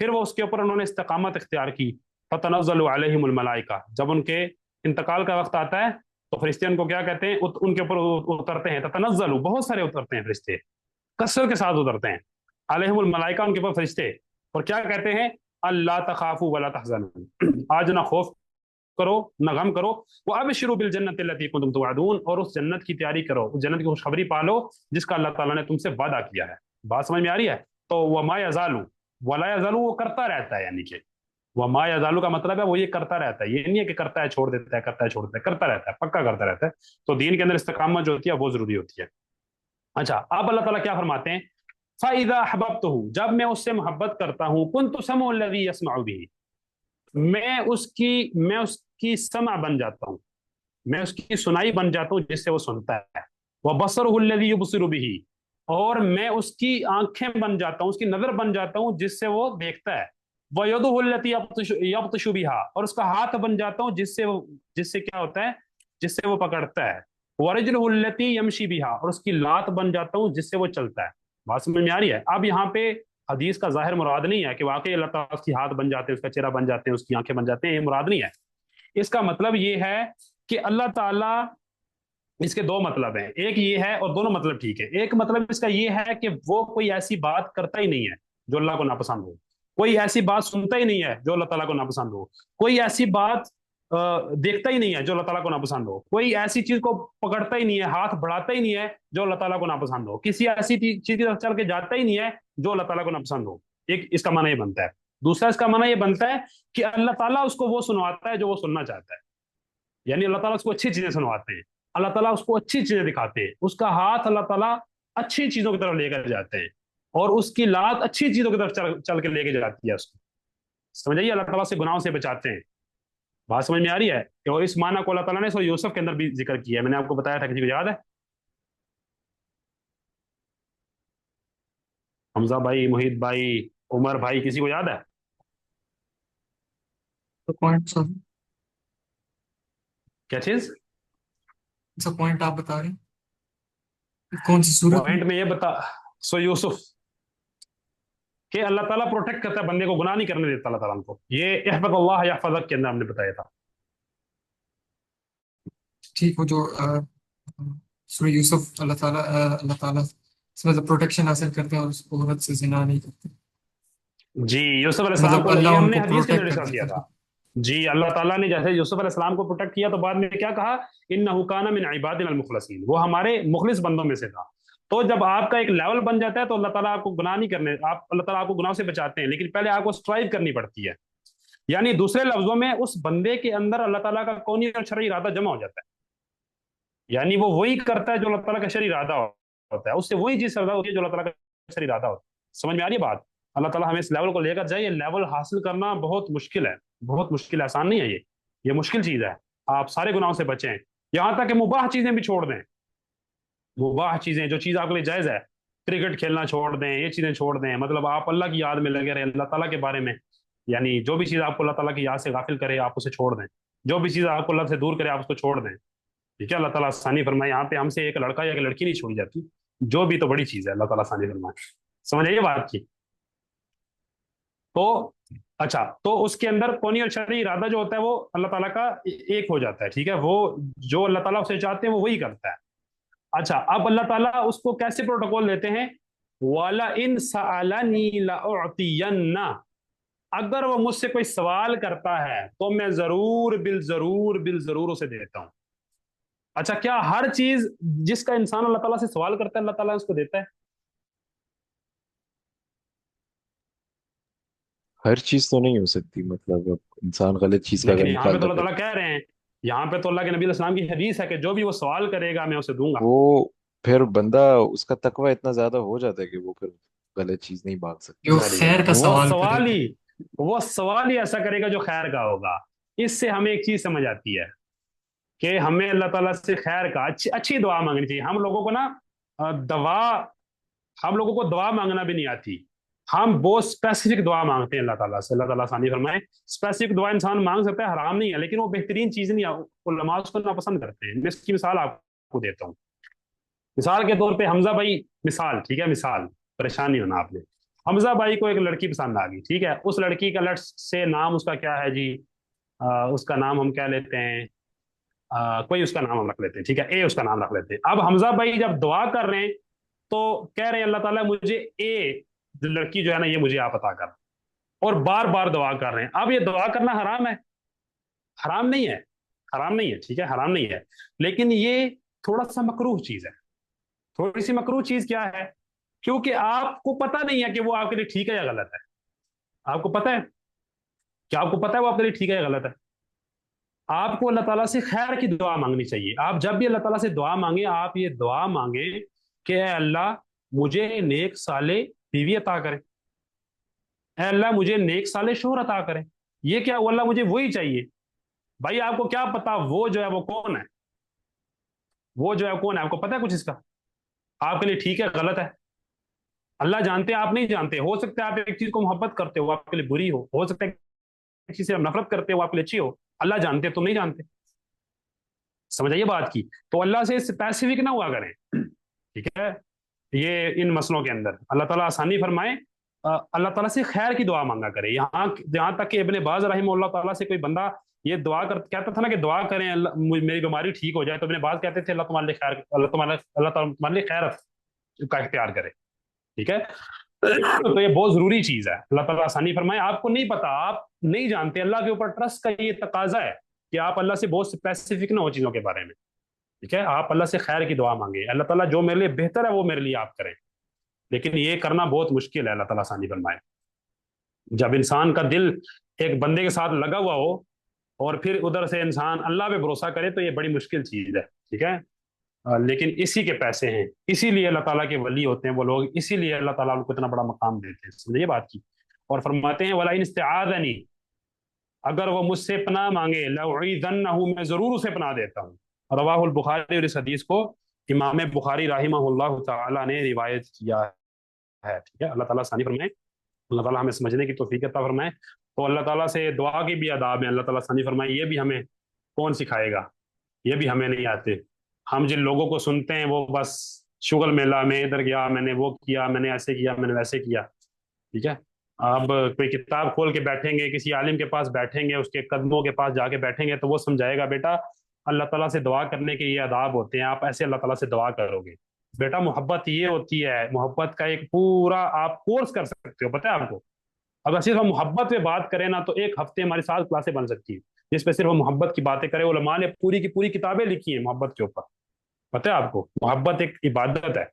پھر وہ اس کے اوپر انہوں نے استقامت اختیار کی، فتنزل علیہم الملائکہ، جب ان کے انتقال کا وقت آتا ہے تو فرشتے ان کو کیا کہتے ہیں؟ ان کے اوپر اترتے ہیں. تتنزل، بہت سارے اترتے ہیں فرشتے، کثرت کے ساتھ اترتے ہیں. علیہم الملائکہ، ان کے اوپر فرشتے. اور کیا کہتے ہیں؟ اللہ تخافوا ولا تحزنوا، آج نہ خوف کرو نہ غم کرو. وہ ابشروا بالجنۃ التی کنتم توعدون، اور اس جنت کی تیاری کرو، اس جنت کی خوشخبری پالو جس کا اللہ تعالیٰ نے تم سے وعدہ کیا ہے. بات سمجھ میں آ رہی ہے؟ تو وما یزالو ولا یزالو، وہ کرتا رہتا ہے. یعنی کہ وما یزالو کا مطلب ہے وہ یہ کرتا رہتا ہے. یہ نہیں ہے کہ کرتا ہے چھوڑ دیتا ہے، کرتا ہے چھوڑ دیتا ہے، کرتا رہتا ہے، پکا کرتا رہتا ہے. تو دین کے اندر استقامت جو ہوتی ہے وہ ضروری ہوتی ہے. اچھا، اب اللہ تعالیٰ کیا فرماتے ہیں؟ فَإِذَا أَحْبَبْتُهُ، جب میں اس سے محبت کرتا ہوں، كُنْتُ سَمْعُ الَّذِي يَسْمَعُ بِهِ، میں اس کی سمع بن جاتا ہوں. میں اس کی سنائی بن جاتا ہوں جس سے وہ سنتا ہے، وَبَصَرُهُ الَّذِي يُبْصِرُ بِهِ، اور میں اس کی آنکھیں بن جاتا ہوں، اس کی نظر بن جاتا ہوں جس سے وہ دیکھتا ہے، وَيَدُهُ الَّتِي يَبْطِشُ بِهَا، اور اس کا ہاتھ بن جاتا ہوں جس سے کیا ہوتا ہے، جس سے وہ پکڑتا ہے، وَرِجْلُهُ الَّتِي يَمْشِي بِهَا، اور اس کی لات بن جاتا ہوں جس سے وہ چلتا ہے۔ بات سمجھ میں آ رہی ہے؟ اب یہاں پہ حدیث کا ظاہر مراد نہیں ہے کہ واقعی اللہ تعالیٰ اس کی ہاتھ بن جاتے ہیں، اس کا چہرہ بن جاتے ہیں، اس کی آنکھیں بن جاتے ہیں، یہ مراد نہیں ہے۔ اس کا مطلب یہ ہے کہ اللہ تعالیٰ، اس کے دو مطلب ہیں، ایک یہ ہے اور دونوں مطلب ٹھیک ہے۔ ایک مطلب اس کا یہ ہے کہ وہ کوئی ایسی بات کرتا ہی نہیں ہے جو اللہ کو ناپسند ہو، کوئی ایسی بات سنتا ہی نہیں ہے جو اللہ تعالیٰ کو ناپسند ہو، کوئی ایسی بات دیکھتا ہی نہیں ہے جو اللہ تعالیٰ کو ناپسند ہو، کوئی ایسی چیز کو پکڑتا ہی نہیں ہے، ہاتھ بڑھاتا ہی نہیں ہے جو اللہ تعالیٰ کو ناپسند ہو، کسی ایسی چیز کی طرف چل کے جاتا ہی نہیں ہے جو اللہ تعالیٰ کو ناپسند ہو۔ ایک اس کا معنی یہ بنتا ہے۔ دوسرا اس کا معنی یہ بنتا ہے کہ اللہ تعالیٰ اس کو وہ سنواتا ہے جو وہ سننا چاہتا ہے، یعنی اللہ تعالیٰ اس کو اچھی چیزیں سنواتے ہیں، اللہ تعالیٰ اس کو اچھی چیزیں دکھاتے ہیں، اس کا ہاتھ اللہ تعالیٰ اچھی چیزوں کی طرف لے کر جاتے ہیں، اور اس کی لات اچھی چیزوں کی طرف چل کے لے کے جاتی ہے اس کو۔ سمجھ آئیے؟ اللہ تعالیٰ سے گناہوں سے بچاتے ہیں۔ بات سمجھ میں آ رہی ہے؟ اور اس معنی کو اللہ تعالیٰ نے سورہ یوسف کے اندر بھی ذکر کیا ہے، میں نے آپ کو بتایا تھا، کسی کو یاد ہے؟ حمزہ بھائی، محیط بھائی، عمر بھائی، کسی کو یاد ہے؟ تو پوائنٹ سر، کیا چیز؟ سر پوائنٹ آپ بتا رہے ہیں کون سی صورت میں؟ پوائنٹ میں یہ بتا، سورہ یوسف، کہ اللہ تعالیٰ پروٹیکٹ کرتا ہے بندے کو، گناہ نہیں کرنے دیتا اللہ تعالیٰ کو، یہ احفظ اللہ یحفظک کے اندر ہم نے بتایا تھا۔ ٹھیک، وہ جو سورہ یوسف اللہ تعالیٰ سے مطلب پروٹیکشن حاصل کرتے ہیں اور اس عورت سے زنا نہیں کرتے، جی، یوسف علیہ السلام مطلب کو، اللہ یہ ہم ان نے کو حدیث کے اندر پروٹیکٹ ڈسکس کیا کرتا تھا۔ ہے۔ جی، اللہ تعالیٰ نے جیسے یوسف علیہ السلام کو پروٹیکٹ کیا تو بعد میں کیا کہا، انہ کان من عبادنا المخلصین، وہ ہمارے مخلص بندوں میں سے تھا۔ تو جب آپ کا ایک لیول بن جاتا ہے تو اللہ تعالیٰ آپ کو گناہ نہیں کرنے، اللہ تعالیٰ آپ کو گناہ سے بچاتے ہیں، لیکن پہلے آپ کو اسٹرائیو کرنی پڑتی ہے، یعنی دوسرے لفظوں میں اس بندے کے اندر اللہ تعالیٰ کا کونی اور شرعی ارادہ جمع ہو جاتا ہے، یعنی وہ وہی کرتا ہے جو اللہ تعالیٰ کا شرعی ارادہ ہوتا ہے، اس سے وہی چیز پیدا ہوتی ہے جو اللہ تعالیٰ کا شرعی ارادہ ہوتا ہے۔ سمجھ میں آ رہی ہے بات؟ اللہ تعالیٰ ہمیں اس لیول کو لے کر جائے، یہ لیول حاصل کرنا بہت مشکل ہے، بہت مشکل ہے، آسان نہیں ہے، یہ مشکل چیز ہے۔ آپ سارے گناہوں سے بچیں، یہاں تک کہ مباح چیزیں بھی چھوڑ دیں، مباح چیزیں، جو چیز آپ کے لیے جائز ہے، کرکٹ کھیلنا چھوڑ دیں، یہ چیزیں چھوڑ دیں، مطلب آپ اللہ کی یاد میں لگے رہیں، اللہ تعالیٰ کے بارے میں، یعنی جو بھی چیز آپ کو اللہ تعالیٰ کی یاد سے غافل کرے آپ اسے چھوڑ دیں، جو بھی چیز آپ کو اللہ سے دور کرے آپ اس کو چھوڑ دیں، ٹھیک ہے؟ اللہ تعالیٰ آسانی فرمائے، یہاں پہ ہم سے ایک لڑکا یا ایک لڑکی نہیں چھوڑی جاتی، جو بھی تو بڑی چیز ہے، اللہ تعالیٰ آسانی فرمائے۔ سمجھ آئیے بات کی؟ تو اچھا، تو اس کے اندر کونی اور شرعی ارادہ جو ہوتا ہے وہ اللہ تعالیٰ کا ایک ہو جاتا ہے، ٹھیک ہے؟ وہ جو اللہ تعالیٰ اسے چاہتے ہیں وہ وہی کرتا ہے۔ اچھا، اب اللہ تعالیٰ اس کو کیسے پروٹوکول دیتے ہیں؟ وَلَئِن سَأَلَنِي لَأُعْطِيَنَّ، اگر وہ مجھ سے کوئی سوال کرتا ہے تو میں ضرور بالضرور اسے دیتا ہوں۔ اچھا، کیا ہر چیز جس کا انسان اللہ تعالیٰ سے سوال کرتا ہے اللہ تعالیٰ اس کو دیتا ہے؟ ہر چیز تو نہیں ہو سکتی، مطلب اب انسان غلط چیز کا اگر لیکن یہاں پہ تو نکالتا اللہ تعالیٰ کہہ رہے ہیں، یہاں پہ تو اللہ کے نبی علیہ السلام کی حدیث ہے کہ جو بھی وہ سوال کرے گا میں اسے دوں گا۔ وہ پھر بندہ اس کا تقوی اتنا زیادہ ہو جاتا ہے کہ وہ پھر غلط چیز نہیں مانگ سکتا۔ جو خیر کا سوال کرے وہ سوال ہی ایسا کرے گا جو خیر کا ہوگا۔ اس سے ہمیں ایک چیز سمجھ آتی ہے کہ ہمیں اللہ تعالیٰ سے خیر کا اچھی دعا مانگنی چاہیے۔ ہم لوگوں کو نا ہم لوگوں کو دعا مانگنا بھی نہیں آتی، ہم بہت اسپیسیفک دعا مانگتے ہیں اللہ تعالیٰ سے، اللہ تعالیٰ آسانی فرمائے۔ اسپیسیفک دعا انسان مانگ سکتا ہے، حرام نہیں ہے، لیکن وہ بہترین چیز نہیں ہے، علماء اس کو ناپسند کرتے ہیں۔ میں اس کی مثال آپ کو دیتا ہوں۔ مثال کے طور پہ حمزہ بھائی، مثال، ٹھیک ہے، مثال، پریشان نہیں ہونا آپ نے۔ حمزہ بھائی کو ایک لڑکی پسند آ گئی، ٹھیک ہے، اس لڑکی کا لٹ سے نام اس کا کیا ہے جی، اس کا نام ہم کیا لیتے ہیں، کوئی اس کا نام ہم رکھ لیتے ہیں، ٹھیک ہے، اے اس کا نام رکھ لیتے ہیں۔ اب حمزہ بھائی جب دعا کر رہے ہیں تو کہہ رہے ہیں اللہ تعالیٰ مجھے اے لڑکی جو ہے نا یہ مجھے آپ عطا کر، اور بار بار دعا کر رہے ہیں۔ اب یہ دعا کرنا حرام ہے؟ حرام نہیں ہے، حرام نہیں ہے، ٹھیک ہے، حرام نہیں ہے، لیکن یہ تھوڑا سا مکروہ چیز ہے۔ تھوڑی سی مکروہ چیز کیا ہے؟ کیونکہ آپ کو پتہ نہیں ہے کہ وہ آپ کے لیے ٹھیک ہے یا غلط ہے۔ آپ کو پتہ ہے کیا؟ آپ کو پتہ ہے وہ آپ کے لیے ٹھیک ہے یا غلط ہے؟ آپ کو اللہ تعالیٰ سے خیر کی دعا مانگنی چاہیے۔ آپ جب بھی اللہ تعالیٰ سے دعا مانگیں، آپ یہ دعا مانگیں کہ اے اللہ مجھے نیک صالح بیوی عطا کرے، اے اللہ مجھے نیک صالح شوہر عطا کرے۔ یہ کیا؟ اللہ مجھے وہی چاہیے۔ بھائی آپ کو کیا پتا وہ جو ہے وہ کون ہے؟ وہ جو ہے کون ہے؟ آپ کو پتہ ہے کچھ اس کا؟ آپ کے لیے ٹھیک ہے غلط ہے؟ اللہ جانتے ہیں، آپ نہیں جانتے. ہو سکتا ہے آپ ایک چیز کو محبت کرتے ہو، آپ کے لیے بری ہو سکتا ہے ایک چیز سے آپ نفرت کرتے ہو، آپ کے لیے اچھی ہو. اللہ جانتے ہیں، تم نہیں جانتے. سمجھ آئیے بات کی؟ تو اللہ سے اسپیسیفک نہ ہوا کریں، ٹھیک ہے؟ یہ ان مسئلوں کے اندر اللہ تعالیٰ آسانی فرمائے. اللہ تعالیٰ سے خیر کی دعا مانگا کرے. جہاں تک کہ ابن باز رحمہ اللہ تعالیٰ سے کوئی بندہ یہ دعا کہتا تھا نا کہ دعا کریں اللہ میری بیماری ٹھیک ہو جائے، تو ابن باز کہتے تھے اللہ تمہارے لیے خیر، اللہ تعالیٰ تمہارے لیے خیر کا اختیار کرے. ٹھیک ہے؟ تو یہ بہت ضروری چیز ہے. اللہ تعالیٰ آسانی فرمائے. آپ کو نہیں پتا، آپ نہیں جانتے، اللہ کے اوپر ٹرسٹ کا یہ تقاضا ہے کہ آپ اللہ سے بہت اسپیسیفک نہ ہو چیزوں کے بارے میں. ٹھیک ہے؟ آپ اللہ سے خیر کی دعا مانگے، اللہ تعالیٰ جو میرے لیے بہتر ہے وہ میرے لیے آپ کریں. لیکن یہ کرنا بہت مشکل ہے. اللہ تعالیٰ آسانی فرمائے. جب انسان کا دل ایک بندے کے ساتھ لگا ہوا ہو اور پھر ادھر سے انسان اللہ پہ بھروسہ کرے تو یہ بڑی مشکل چیز ہے. ٹھیک ہے؟ لیکن اسی کے پیسے ہیں، اسی لیے اللہ تعالیٰ کے ولی ہوتے ہیں وہ لوگ، اسی لیے اللہ تعالیٰ ان کو اتنا بڑا مقام دیتے ہیں. سمجھے بات کی؟ اور فرماتے ہیں وَلَئِنِ اسْتَعَاذَنِي، اگر وہ مجھ سے پناہ مانگے لَأُعِيذَنَّهُ، میں ضرور اسے پناہ دیتا ہوں. رواہ البخاری، اور اس حدیث کو امام بخاری رحمہ اللہ تعالیٰ نے روایت کیا ہے. ٹھیک ہے؟ اللہ تعالیٰ آسانی فرمائے. اللہ تعالیٰ ہمیں سمجھنے کی توفیق عطا فرمائے. تو اللہ تعالیٰ سے دعا کے بھی آداب ہیں. اللہ تعالیٰ آسانی فرمائے. یہ بھی ہمیں کون سکھائے گا؟ یہ بھی ہمیں نہیں آتے. ہم جن لوگوں کو سنتے ہیں وہ بس شغل میلہ میں ادھر گیا، میں نے وہ کیا، میں نے ایسے کیا، میں نے ویسے کیا. ٹھیک ہے؟ اب کوئی کتاب کھول کے بیٹھیں گے، کسی عالم کے پاس بیٹھیں گے، اس کے قدموں کے پاس جا کے بیٹھیں گے تو وہ سمجھائے گا بیٹا اللہ تعالیٰ سے دعا کرنے کے یہ آداب ہوتے ہیں، آپ ایسے اللہ تعالیٰ سے دعا کرو گے. بیٹا محبت یہ ہوتی ہے، محبت کا ایک پورا آپ کورس کر سکتے ہو. پتہ ہے آپ کو؟ اگر صرف ہم محبت پہ بات کریں نا تو ایک ہفتے ہماری 7 کلاسیں بن سکتی ہیں جس پہ صرف ہم محبت کی باتیں کریں. علماء نے پوری کی پوری کتابیں لکھی ہیں محبت کے اوپر. پتہ ہے آپ کو؟ محبت ایک عبادت ہے.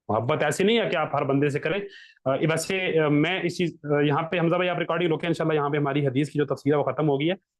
محبت ایسی نہیں ہے کہ آپ ہر بندے سے کریں. ویسے میں اس چیز یہاں پہ حمزہ بھائی آپ ریکارڈنگ روکیں انشاءاللہ. یہاں پہ ہماری حدیث کی جو تفسیر ہے وہ ختم ہو گئی ہے.